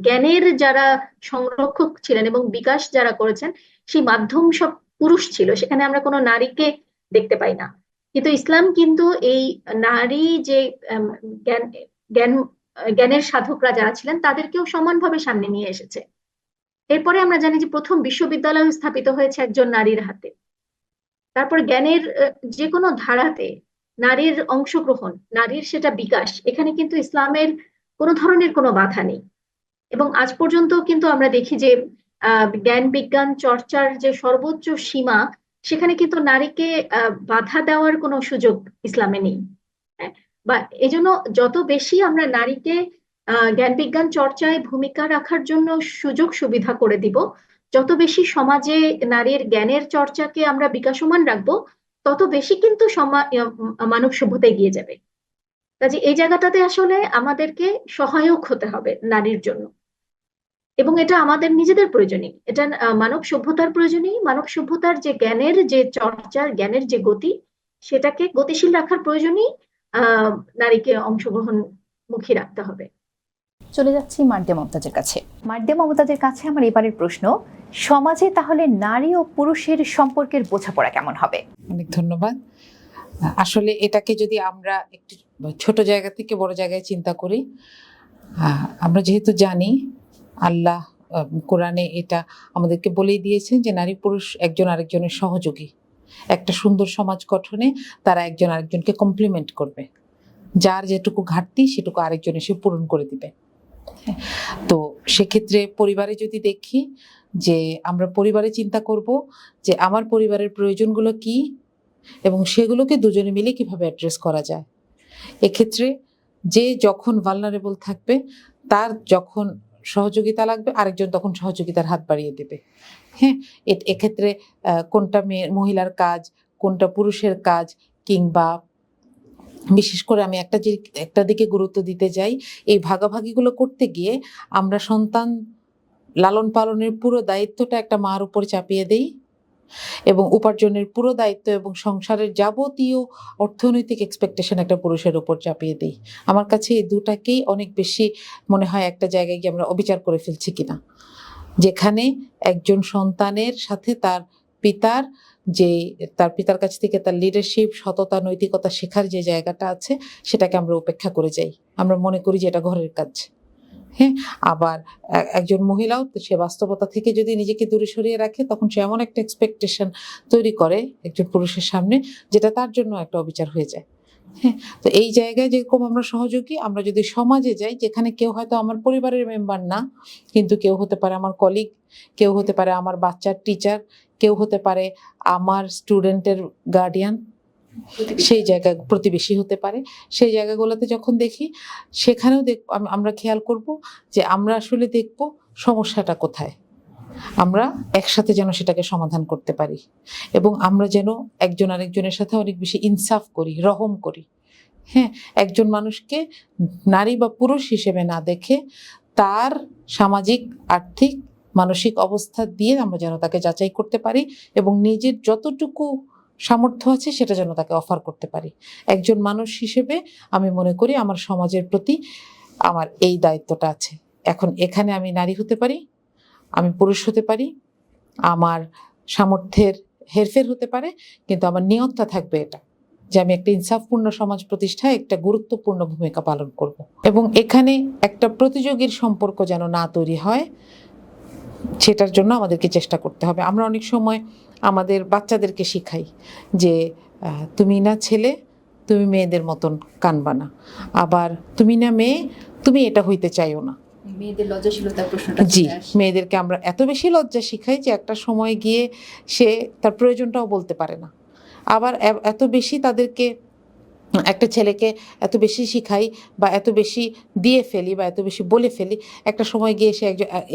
জ্ঞানের যারা সংরক্ষক ছিলেন এবং বিকাশ যারা করেছেন, সেই মাধ্যম সব পুরুষ ছিল, সেখানে আমরা কোনো নারীকে দেখতে পাই না। কিন্তু ইসলাম কিন্তু এই নারী যে আম, জ্ঞান জ্ঞান জ্ঞানের সাধকরা যারা ছিলেন তাদেরকেও সমানভাবে সামনে নিয়ে এসেছে। এরপরে আমরা জানি যে প্রথম বিশ্ববিদ্যালয় স্থাপিত হয়েছে একজন নারীর হাতে। তারপর জ্ঞানের যে কোনো ধারাতে নারীর অংশগ্রহণ, নারীর সেটা বিকাশ, এখানে কিন্তু ইসলামের কোনো ধরনের কোনো বাধা নেই। এবং আজ পর্যন্ত কিন্তু আমরা দেখি যে জ্ঞান বিজ্ঞান চর্চার যে সর্বোচ্চ সীমা, সেখানে কিন্তু নারীকে বাধা দেওয়ার কোনো সুযোগ ইসলামে নেই। হ্যাঁ, বা এজন্য যত বেশি আমরা নারীকে জ্ঞান বিজ্ঞান চর্চায় ভূমিকা রাখার জন্য সুযোগ সুবিধা করে দিব, যত বেশি সমাজে নারীর জ্ঞানের চর্চাকে আমরা বিকাশমান রাখবো, তত বেশি কিন্তু মানব সভ্যতা এগিয়ে যাবে। কাজে এই জায়গাটাতে আসলে আমাদেরকে সহায়ক হতে হবে নারীর জন্য। এবং এটা আমাদের নিজেদের প্রয়োজনীয়, এটা মানব সভ্যতার প্রয়োজনীয়। মানব সভ্যতার যে জ্ঞানের যে চর্চার, জ্ঞানের যে গতি, সেটাকে গতিশীল রাখার প্রয়োজনই নারীকে অংশগ্রহণমুখী রাখতে হবে। চলে যাচ্ছি মার্দিয়া মমতাজের কাছে। মার্দিয়া মমতাজের কাছে আমার এবারের প্রশ্ন, সমাজে তাহলে নারী ও পুরুষের সম্পর্কের বোঝাপড়া কেমন হবে? অনেক ধন্যবাদ। আসলে এটাকে যদি আমরা একটু ছোট জায়গা থেকে বড় জায়গায় চিন্তা করি, আমরা যেহেতু জানি আল্লাহ কোরআনে এটা আমাদেরকে বলেই দিয়েছেন যে নারী পুরুষ একজন আরেকজনের সহযোগী, একটা সুন্দর সমাজ গঠনে তারা একজন আরেকজনকে কমপ্লিমেন্ট করবে, যার যেটুকু ঘাটতি সেটুকু আরেকজন এসে পূরণ করে দিবে। তো সেক্ষেত্রে পরিবারে যদি দেখি যে আমরা পরিবারে চিন্তা করব যে আমার পরিবারের প্রয়োজনগুলো কি এবং সেগুলোকে দুজনে মিলে কিভাবে অ্যাড্রেস করা যায়। এক্ষেত্রে যে যখন ভালনারেবল থাকবে, তার যখন সহযোগিতা লাগবে আরেকজন তখন সহযোগিতার হাত বাড়িয়ে দেবে। হ্যাঁ, এক্ষেত্রে কোনটা মহিলার কাজ, কোনটা পুরুষের কাজ, কিংবা বিশেষ করে আমি একটা দিকে গুরুত্ব দিতে যাই, এই ভাগাভাগিগুলো করতে গিয়ে আমরা সন্তান লালন পালনের পুরো দায়িত্বটা একটা মার উপর চাপিয়ে দেই এবং উপার্জনের পুরো দায়িত্ব এবং সংসারের যাবতীয় অর্থনৈতিক এক্সপেকটেশন একটা পুরুষের উপর চাপিয়ে দিই। আমার কাছে এই দুটাকেই অনেক বেশি মনে হয় একটা জায়গায় গিয়ে আমরা অবিচার করে ফেলছি কিনা, যেখানে একজন সন্তানের সাথে তার পিতার কাছ থেকে তার লিডারশিপ, সততা, নৈতিকতা শেখার যে জায়গাটা আছে সেটাকে আমরা উপেক্ষা করে যাই। আমরা মনে করি যে এটা ঘরের কাজ। হ্যাঁ, আবার একজন মহিলাও সে বাস্তবতা থেকে যদি নিজেকে দূরে সরিয়ে রাখে, তখন সে এমন একটা এক্সপেকটেশন তৈরি করে একজন পুরুষের সামনে, যেটা তার জন্য একটা অবিচার হয়ে যায়। হ্যাঁ, তো এই জায়গায় যেরকম আমরা সহযোগী, আমরা যদি সমাজে যাই যেখানে কেউ হয়তো আমার পরিবারের মেম্বার না, কিন্তু কেউ হতে পারে আমার কলিগ, কেউ হতে পারে আমার বাচ্চার টিচার, কেউ হতে পারে আমার স্টুডেন্টের গার্ডিয়ান, সেই জায়গা প্রতিবেশী হতে পারে, সেই জায়গাগুলোতে যখন দেখি সেখানেও আমরা খেয়াল করব যে আমরা আসলে দেখব সমস্যাটা কোথায়, আমরা একসাথে যেন সেটাকে সমাধান করতে পারি এবং আমরা যেন একজন আরেকজনের সাথে অনেক বেশি ইনসাফ করি, রহম করি। হ্যাঁ, একজন মানুষকে নারী বা পুরুষ হিসেবে না দেখে তার সামাজিক, আর্থিক, মানসিক অবস্থা দিয়ে আমরা যেন তাকে যাচাই করতে পারি এবং নিজের যতটুকু সামর্থ্য আছে সেটা যেন তাকে অফার করতে পারি। একজন মানুষ হিসেবে আমি মনে করি আমার সমাজের প্রতি আমার এই দায়িত্বটা আছে। এখন এখানে আমি নারী হতে পারি, আমি পুরুষ হতে পারি, আমার সামর্থ্যের হেরফের হতে পারে, কিন্তু আমার নিয়তটা থাকবে এটা যে আমি একটা ইনসাফপূর্ণ সমাজ প্রতিষ্ঠায় একটা গুরুত্বপূর্ণ ভূমিকা পালন করব এবং এখানে একটা প্রতিযোগীর সম্পর্ক যেন না তৈরি হয়, সেটার জন্য আমাদেরকে চেষ্টা করতে হবে। আমরা অনেক সময় আমাদের বাচ্চাদেরকে শিখাই যে তুমি না ছেলে, তুমি মেয়েদের মতন কানবা না, আবার তুমি না মেয়ে, তুমি এটা হইতে চাইও না। মেয়েদের লজ্জাশীলতার প্রশ্নটা জি, মেয়েদেরকে আমরা এত বেশি লজ্জা শিখাই যে একটা সময় গিয়ে সে তার প্রয়োজনটাও বলতে পারে না। আবার এত বেশি তাদেরকে, একটা ছেলেকে এত বেশি শিখাই বা এত বেশি দিয়ে ফেলি বা এত বেশি বলে ফেলি, একটা সময় গিয়ে সে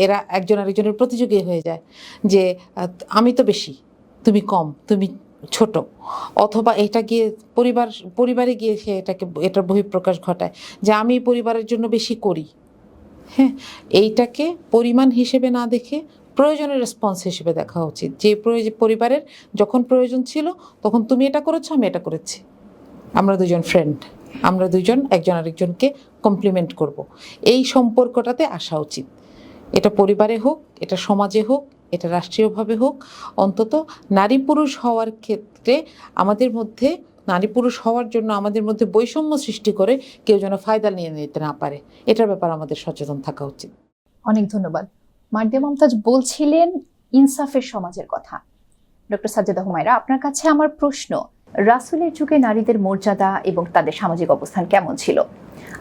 এরা একজন আরেকজনের প্রতিযোগী হয়ে যায় যে আমি তো বেশি, তুমি কম, তুমি ছোট, অথবা এটা গিয়ে পরিবারে গিয়ে সে এটার বহিঃপ্রকাশ ঘটায় যে আমি পরিবারের জন্য বেশি করি। হ্যাঁ, এইটাকে পরিমাণ হিসেবে না দেখে প্রয়োজনের রেসপন্স হিসেবে দেখা উচিত। যে পরিবারের যখন প্রয়োজন ছিল তখন তুমি এটা করেছো, আমি এটা করেছি, আমরা দুজন ফ্রেন্ড, আমরা দুজন একজন আরেকজনকে কমপ্লিমেন্ট করব, এই সম্পর্কটাতে আসা উচিত। এটা পরিবারে হোক, এটা সমাজে হোক, এটা রাষ্ট্রীয়ভাবে হোক, অন্তত নারী পুরুষ হওয়ার ক্ষেত্রে আমাদের মধ্যে, নারী পুরুষ হওয়ার জন্য আমাদের মধ্যে বৈষম্য সৃষ্টি করে কেউ যেন ফায়দা নিয়ে নিতে না পারে, এটার ব্যাপারে আমাদের সচেতন থাকা উচিত। অনেক ধন্যবাদ। মার্জিয়া মমতাজ বলছিলেন ইনসাফের সমাজের কথা। ডক্টর সাজ্জাদা হুমায়রা, আপনার কাছে আমার প্রশ্ন, রাসূলের যুগে নারীদের মর্যাদা এবং তাদের সামাজিক অবস্থান কেমন ছিল?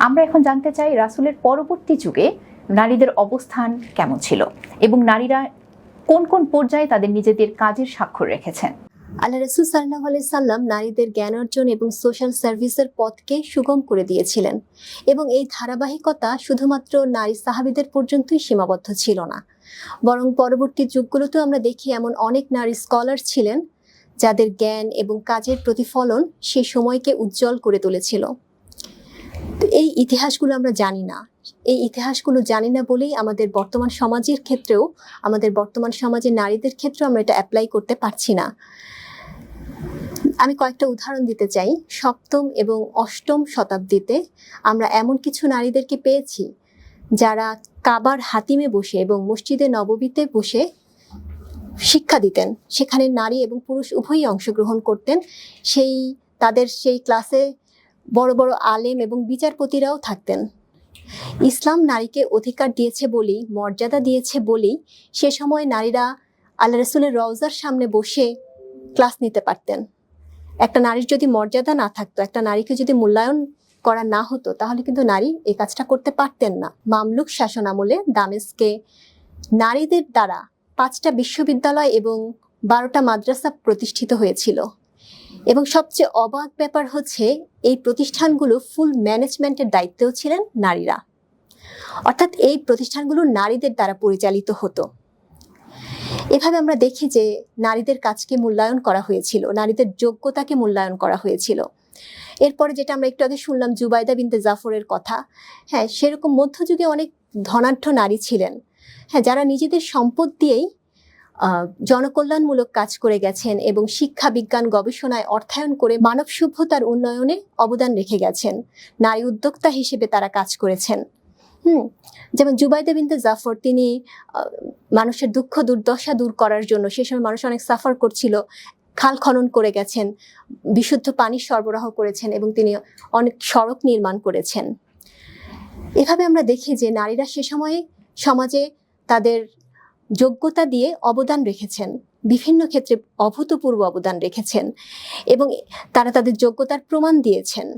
আমরা এখন জানতে চাই রাসূলের পরবর্তী যুগে নারীদের অবস্থান কেমন ছিল এবং নারীরা কোন কোন পর্যায়ে তাদের নিজেদের কাজের স্বাক্ষর রেখেছেন। আল্লাহ রাসূল সাল্লাল্লাহু আলাইহি সাল্লাম নারীদের জ্ঞান অর্জন এবং সোশ্যাল সার্ভিসের পথকে সুগম করে দিয়েছিলেন এবং এই ধারাবাহিকতা শুধুমাত্র নারী সাহাবীদের পর্যন্তই সীমাবদ্ধ ছিল না, বরং পরবর্তী যুগগুলোতেও আমরা দেখি এমন অনেক নারী স্কলার ছিলেন যাদের জ্ঞান এবং কাজের প্রতিফলন সেই সময়কে উজ্জ্বল করে তুলেছিল। তো এই ইতিহাসগুলো আমরা জানি না, এই ইতিহাসগুলো জানি না বলেই আমাদের বর্তমান সমাজের ক্ষেত্রেও, আমাদের বর্তমান সমাজের নারীদের ক্ষেত্রেও আমরা এটা অ্যাপ্লাই করতে পারছি না। আমি কয়েকটা উদাহরণ দিতে চাই। সপ্তম এবং অষ্টম শতাব্দীতে আমরা এমন কিছু নারীদেরকে পেয়েছি যারা কাবার হাতিমে বসে এবং মসজিদে নববীতে বসে শিক্ষা দিতেন। সেখানে নারী এবং পুরুষ উভয়ই অংশগ্রহণ করতেন। তাদের সেই ক্লাসে বড় বড় আলেম এবং বিচারপতিরাও থাকতেন। ইসলাম নারীকে অধিকার দিয়েছে বলেই, মর্যাদা দিয়েছে বলেই সে সময় নারীরা আল্লাহ রাসূলের রওজার সামনে বসে ক্লাস নিতে পারতেন। একটা নারীর যদি মর্যাদা না থাকতো, একটা নারীকে যদি মূল্যায়ন করা না হতো, তাহলে কিন্তু নারী এই কাজটা করতে পারতেন না। মামলুক শাসন আমলে দামেস্কে নারীদের দ্বারা 5টা বিশ্ববিদ্যালয় এবং 12টা মাদ্রাসা প্রতিষ্ঠিত হয়েছিল এবং সবচেয়ে অবাক ব্যাপার হচ্ছে এই প্রতিষ্ঠানগুলো ফুল ম্যানেজমেন্টের দায়িত্বেও ছিলেন নারীরা, অর্থাৎ এই প্রতিষ্ঠানগুলো নারীদের দ্বারা পরিচালিত হতো। এভাবে আমরা দেখি যে নারীদের কাজকে মূল্যায়ন করা হয়েছিল, নারীদের যোগ্যতাকে মূল্যায়ন করা হয়েছিল। এরপরে যেটা আমরা একটু আগে শুনলাম জুবাইদা বিনতে জাফরের কথা, হ্যাঁ, সেরকম মধ্যযুগে অনেক ধনাঢ্য নারী ছিলেন, হ্যাঁ, যারা নিজেদের সম্পদ দিয়েই জনকল্যাণমূলক কাজ করে গেছেন এবং শিক্ষা বিজ্ঞান গবেষণায় অর্থায়ন করে মানব সভ্যতার উন্নয়নে অবদান রেখে গেছেন। নারী উদ্যোক্তা হিসেবে তারা কাজ করেছেন। যেমন জুবাইদা বিনতে জাফর, তিনি মানুষের দুঃখ দুর্দশা দূর করার জন্য, সে সময় মানুষ অনেক সাফার করছিল, খাল খনন করে গেছেন, বিশুদ্ধ পানি সরবরাহ করেছেন এবং তিনি অনেক সড়ক নির্মাণ করেছেন। এভাবে আমরা দেখি যে নারীরা সে সময়ে সমাজে তাদের যোগ্যতা দিয়ে অবদান রেখেছেন, বিভিন্ন ক্ষেত্রে অভূতপূর্ব অবদান রেখেছেন এবং তারা তাদের যোগ্যতার প্রমাণ দিয়েছেন।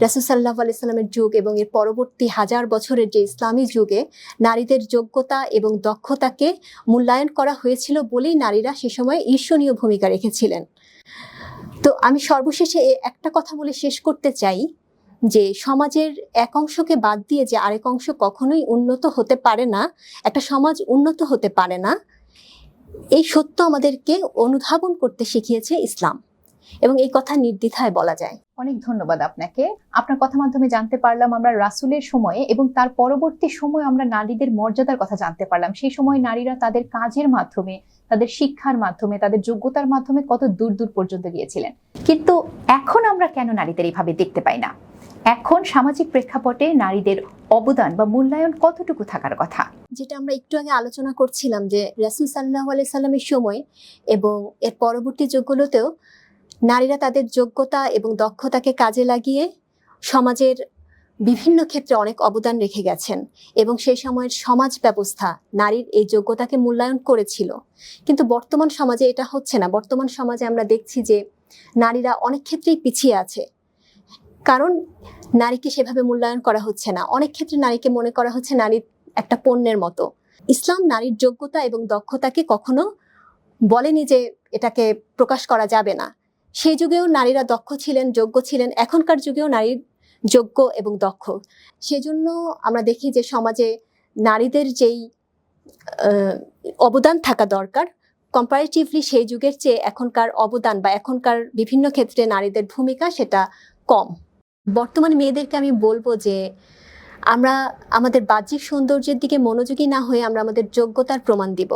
রাসূল সাল্লাল্লাহু আলাইহি সাল্লামের যুগ এবং এর পরবর্তী হাজার বছরের যে ইসলামী যুগে নারীদের যোগ্যতা এবং দক্ষতাকে মূল্যায়ন করা হয়েছিল বলেই নারীরা সে সময় ঈর্ষণীয় ভূমিকা রেখেছিলেন। তো আমি সর্বশেষে একটা কথা বলে শেষ করতে চাই যে সমাজের এক অংশকে বাদ দিয়ে যে আরেক অংশ কখনোই উন্নত হতে পারে না, একটা সমাজ উন্নত হতে পারে না, এই সত্য আমাদেরকে অনুধাবন করতে শিখিয়েছে ইসলাম এবং এই কথা নির্দ্বিধায় বলা যায়। অনেক ধন্যবাদ আপনাকে। আপনার কথা মাধ্যমে জানতে পারলাম আমরা রাসূলের সময়ে এবং তার পরবর্তী সময়ে আমরা নারীদের মর্যাদার কথা জানতে পারলাম। সেই সময় নারীরা তাদের কাজের মাধ্যমে, তাদের শিক্ষার মাধ্যমে, তাদের যোগ্যতার মাধ্যমে কত দূর দূর পর্যন্ত গিয়েছিলেন। কিন্তু এখন আমরা কেন নারীদের এইভাবে দেখতে পাই না? এখন সামাজিক প্রেক্ষাপটে নারীদের অবদান বা মূল্যায়ন কতটুকু থাকার কথা? যেটা আমরা একটু আগে আলোচনা করছিলাম যে রাসূল সাল্লাল্লাহু আলাইহি সাল্লামের সময় এবং এর পরবর্তী যুগগুলোতেও নারীরা তাদের যোগ্যতা এবং দক্ষতাকে কাজে লাগিয়ে সমাজের বিভিন্ন ক্ষেত্রে অনেক অবদান রেখে গেছেন এবং সেই সময়ের সমাজ ব্যবস্থা নারীর এই যোগ্যতাকে মূল্যায়ন করেছিল। কিন্তু বর্তমান সমাজে এটা হচ্ছে না। বর্তমান সমাজে আমরা দেখছি যে নারীরা অনেক ক্ষেত্রেই পিছিয়ে আছে, কারণ নারীকে সেভাবে মূল্যায়ন করা হচ্ছে না। অনেক ক্ষেত্রে নারীকে মনে করা হচ্ছে নারী একটা পণ্যের মতো। ইসলাম নারীর যোগ্যতা এবং দক্ষতাকে কখনো বলেনি যে এটাকে প্রকাশ করা যাবে না। সেই যুগেও নারীরা দক্ষ ছিলেন, যোগ্য ছিলেন, এখনকার যুগেও নারীর যোগ্য এবং দক্ষ। সেজন্য আমরা দেখি যে সমাজে নারীদের যেই অবদান থাকা দরকার, কম্পারেটিভলি সেই যুগের চেয়ে এখনকার অবদান বা এখনকার বিভিন্ন ক্ষেত্রে নারীদের ভূমিকা সেটা কম। বর্তমান মেয়েদেরকে আমি বলবো যে আমরা আমাদের বাহ্যিক সৌন্দর্যের দিকে মনোযোগী না হয়ে আমরা আমাদের যোগ্যতার প্রমাণ দিব।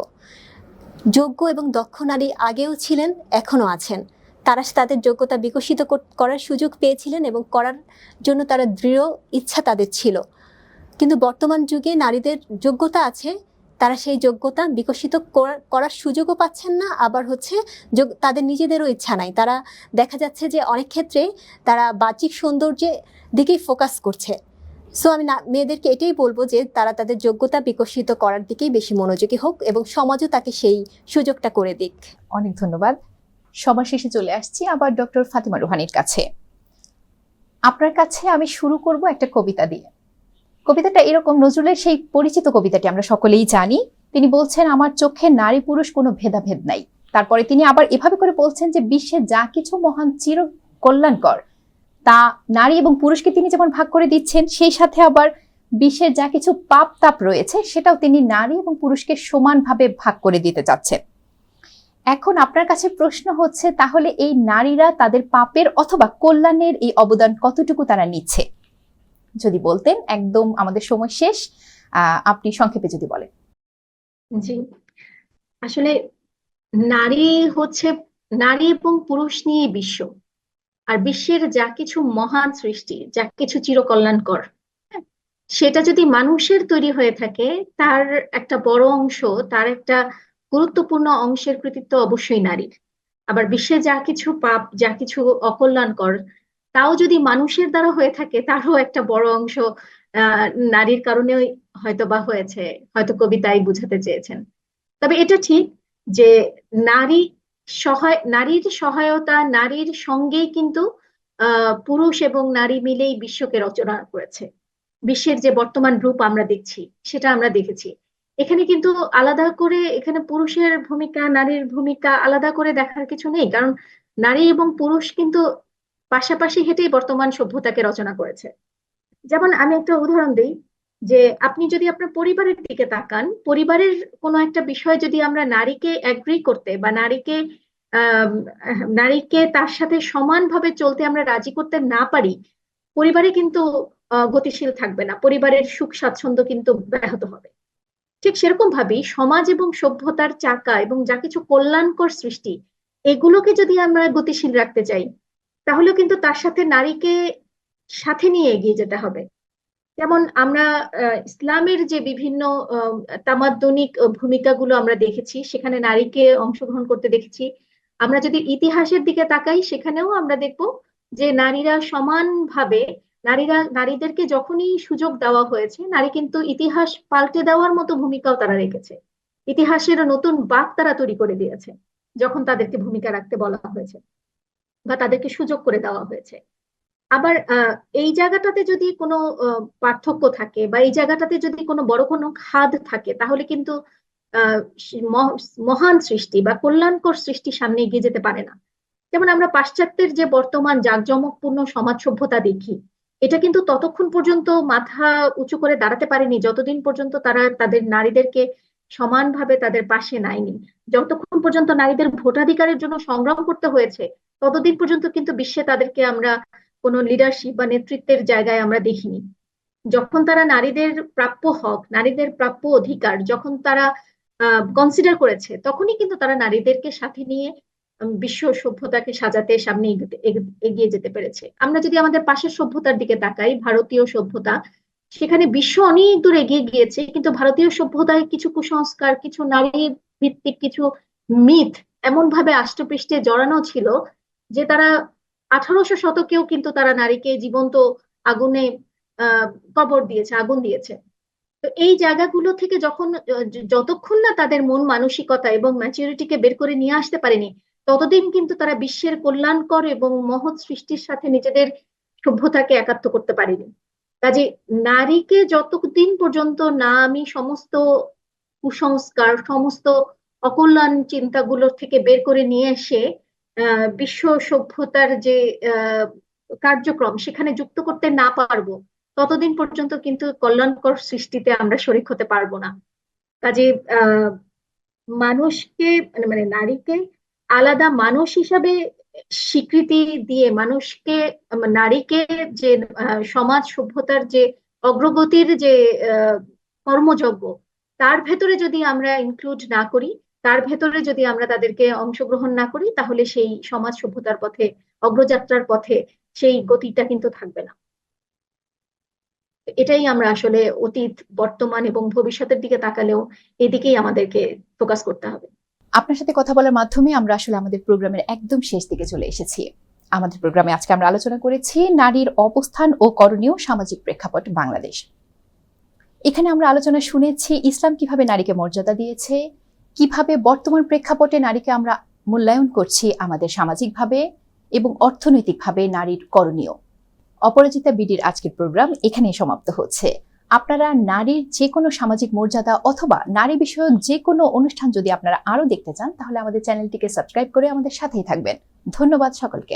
যোগ্য এবং দক্ষ নারী আগেও ছিলেন, এখনও আছেন। তারা তাদের যোগ্যতা বিকশিত করার সুযোগ পেয়েছিলেন এবং করার জন্য তারা দৃঢ় ইচ্ছা তাদের ছিল। কিন্তু বর্তমান যুগে নারীদের যোগ্যতা আছে, তারা সেই যোগ্যতা বিকশিত করার সুযোগও পাচ্ছেন না, আবার তাদের নিজেদেরও ইচ্ছা নাই। তারা দেখা যাচ্ছে যে অনেক ক্ষেত্রে তারা বাহ্যিক সৌন্দর্যের দিকেই ফোকাস করছে। সো আমি মেয়েদেরকে এটাই বলবো যে তারা তাদের যোগ্যতা বিকশিত করার দিকেই বেশি মনোযোগী হোক এবং সমাজও তাকে সেই সুযোগটা করে দিক। অনেক ধন্যবাদ। সবার শেষে চলে আসছি আবার ডক্টর ফাতিমা রুহানীর কাছে। আপনার কাছে আমি শুরু করব একটা কবিতা দিয়ে। কবিতাটা এরকম, নজরুলের সেই পরিচিত কবিতাটি আমরা সকলেই জানি। তিনি বলছেন, আমার চোখে নারী পুরুষ কোনো ভেদাভেদ নাই। তারপরে তিনি আবার এভাবে করে বলছেন যে বিশ্বে যা কিছু মহান চির কল্যাণকর তা নারী এবং পুরুষকে তিনি যেমন ভাগ করে দিচ্ছেন, সেই সাথে আবার বিশ্বের যা কিছু পাপ তাপ রয়েছে সেটাও তিনি নারী এবং পুরুষকে সমানভাবে ভাগ করে দিতে চাচ্ছেন। এখন আপনার কাছে প্রশ্ন হচ্ছে, তাহলে এই নারীরা তাদের পাপের অথবা কল্যাণের এই অবদান কতটুকু তারা নিচ্ছে? যদি বলতেন। একদম আমাদের সময় শেষ, আপনি সংক্ষেপে যদি বলেন। জি, আসলে নারী নারী এবং পুরুষ নিয়ে বিশ্ব, আর বিশ্বের যা কিছু মহান সৃষ্টি, যা কিছু চিরকল্যাণকর, সেটা যদি মানুষের তৈরি হয়ে থাকে, তার একটা বড় অংশ, তার একটা গুরুত্বপূর্ণ অংশের কৃতিত্ব অবশ্যই নারীর। আবার বিশ্বে যা কিছু পাপ, যা কিছু অকল্যাণকর, তাও যদি মানুষের দ্বারা হয়ে থাকে, তারও একটা বড় অংশ নারীর কারণেই হয়তো হয়েছে, হয়তো কবিতায় বুঝাতে চেয়েছেন। তবে এটা ঠিক যে নারীর সহায়তা, নারীর সঙ্গেই কিন্তু পুরুষ এবং নারী মিলেই বিশ্বকে রচনা করেছে। বিশ্বের যে বর্তমান রূপ আমরা দেখছি, সেটা আমরা দেখেছি। এখানে কিন্তু আলাদা করে, এখানে পুরুষের ভূমিকা, নারীর ভূমিকা আলাদা করে দেখার কিছু নেই, কারণ নারী এবং পুরুষ কিন্তু পাশাপাশি হেঁটেই বর্তমান সভ্যতাকে রচনা করেছে। যেমন আমি একটা উদাহরণ দিই, যে আপনি যদি আপনার পরিবারের দিকে তাকান, পরিবারের কোনো একটা বিষয় যদি আমরা নারীকে এগ্রি করতে বা নারীকে তার সাথে সমানভাবে চলতে আমরা রাজি করতে না পারি, পরিবারে কিন্তু গতিশীল থাকবে না, পরিবারের সুখ স্বাচ্ছন্দ্য কিন্তু ব্যাহত হবে। ঠিক সেরকম ভাবেই সমাজ এবং সভ্যতার চাকা এবং যা কিছু কল্যাণকর সৃষ্টি, এগুলোকে যদি আমরা গতিশীল রাখতে চাই, তাহলেও কিন্তু তার সাথে নারীকে সাথে নিয়ে এগিয়ে যেতে হবে। যেমন আমরা ইসলামের যে বিভিন্ন তামাদ্দনিক ভূমিকাগুলো আমরা দেখেছি, সেখানে নারীকে অংশগ্রহণ করতে দেখেছি। আমরা যদি ইতিহাসের দিকে তাকাই, সেখানেও আমরা দেখব যে নারীরা সমানভাবে, নারীদেরকে যখনই সুযোগ দেওয়া হয়েছে, নারী কিন্তু ইতিহাস পাল্টে দেওয়ার মতো ভূমিকাও তারা রেখেছে। ইতিহাসের নতুন বাঁক তারা তৈরি করে দিয়েছে যখন তাদেরকে ভূমিকা রাখতে বলা হয়েছে বা তাদেরকে সুযোগ করে দেওয়া হয়েছে। আবার এই জায়গাটাতে যদি কোনো পার্থক্য থাকে বা এই জায়গাটাতে যদি কোনো বড় কোনো খাদ থাকে, তাহলে কিন্তু আহ, মহান সৃষ্টি বা কল্যাণকর সৃষ্টি সামনে এগিয়ে যেতে পারে না। যেমন আমরা পাশ্চাত্যের যে বর্তমান জাঁকজমকপূর্ণ সমাজ সভ্যতা দেখি, এটা কিন্তু ততক্ষণ পর্যন্ত মাথা উঁচু করে দাঁড়াতে পারেনি যতদিন পর্যন্ত তারা তাদের নারীদেরকে সমানভাবে তাদের পাশে নেয়নি। যতক্ষণ পর্যন্ত নারীদের ভোটাধিকারের জন্য সংগ্রাম করতে হয়েছে, ততদিন পর্যন্ত কিন্তু বিশ্বে তাদেরকে আমরা কোনো লিডারশিপ বা নেতৃত্বের জায়গায় আমরা দেখিনি। যখন তারা নারীদের প্রাপ্য হক, নারীদের প্রাপ্য অধিকার যখন তারা কনসিডার করেছে, তখনই কিন্তু তারা নারীদেরকে সাথে নিয়ে বিশ্ব সভ্যতাকে সাজাতে সামনে এগিয়ে যেতে পেরেছে। আমরা যদি আমাদের পাশের সভ্যতার দিকে তাকাই, ভারতীয় সভ্যতা, সেখানে বিশ্ব অনেক দূর এগিয়ে গিয়েছে, কিন্তু ভারতীয় সভ্যতায় কিছু কুসংস্কার, কিছু নারী ভিত্তিক কিছু মিথ এমন ভাবে আষ্টেপৃষ্ঠে জড়ানো ছিল যে তারা 1800 শতকেও কিন্তু তারা নারীকে জীবন্ত আগুনে কবর দিয়েছে, আগুন দিয়েছে। তো এই জায়গাগুলো থেকে যখন যতক্ষণ না তাদের মন মানসিকতা এবং ম্যাচুরিটিকে বের করে নিয়ে আসতে পারেনি, ততদিন কিন্তু তারা বিশ্বের কল্যাণকর এবং মহৎ সৃষ্টির সাথে নিজেদের সভ্যতাকে একাত্ম করতে পারেনি। কাজে নারীকে যতদিন পর্যন্ত না আমি সমস্ত কুসংস্কার, সমস্ত অকল্যাণ চিন্তাগুলো থেকে বের করে নিয়ে এসে বিশ্ব সভ্যতার যে আহ, কার্যক্রম সেখানে যুক্ত করতে না পারবো, ততদিন পর্যন্ত কিন্তু কল্যাণকর সৃষ্টিতে আমরা শরিক হতে পারবো না। কাজে আহ মানুষকে মানে নারীকে আলাদা মানুষ হিসাবে স্বীকৃতি দিয়ে, মানুষকে নারীকে যে সমাজ সভ্যতার যে অগ্রগতির যে আহ, কর্মযজ্ঞ, তার ভেতরে যদি আমরা ইনক্লুড না করি, তার ভেতরে যদি আমরা তাদেরকে অংশগ্রহণ না করি, তাহলে সেই সমাজ সভ্যতার পথে, অগ্রযাত্রার পথে সেই গতিটা কিন্তু থাকবে না। এটাই আমরা আসলে অতীত, বর্তমান এবং ভবিষ্যতের দিকে তাকালেও এদিকেই আমাদেরকে ফোকাস করতে হবে। আপনার সাথে কথা বলার মাধ্যমে আমরা আসলে আমাদের প্রোগ্রামের একদম শেষ দিকে চলে এসেছি। আমাদের প্রোগ্রামে আজকে আমরা আলোচনা করেছি নারীর অবস্থান ও করণীয় সামাজিক প্রেক্ষাপট বাংলাদেশ। এখানে আমরা আলোচনা শুনেছি ইসলাম কিভাবে নারীকে মর্যাদা দিয়েছে, কিভাবে বর্তমান প্রেক্ষাপটে নারীকে আমরা মূল্যায়ন করছি আমাদের সামাজিকভাবে এবং অর্থনৈতিকভাবে নারীর করণীয়। অপরাজিতা বিডির আজকের প্রোগ্রাম এখানেই সমাপ্ত হচ্ছে। আপনারা নারীর যে কোনো সামাজিক মর্যাদা অথবা নারী বিষয়ক যে কোনো অনুষ্ঠান যদি আপনারা আরো দেখতে চান, তাহলে আমাদের চ্যানেলটিকে সাবস্ক্রাইব করে আমাদের সাথেই থাকবেন। ধন্যবাদ সকলকে।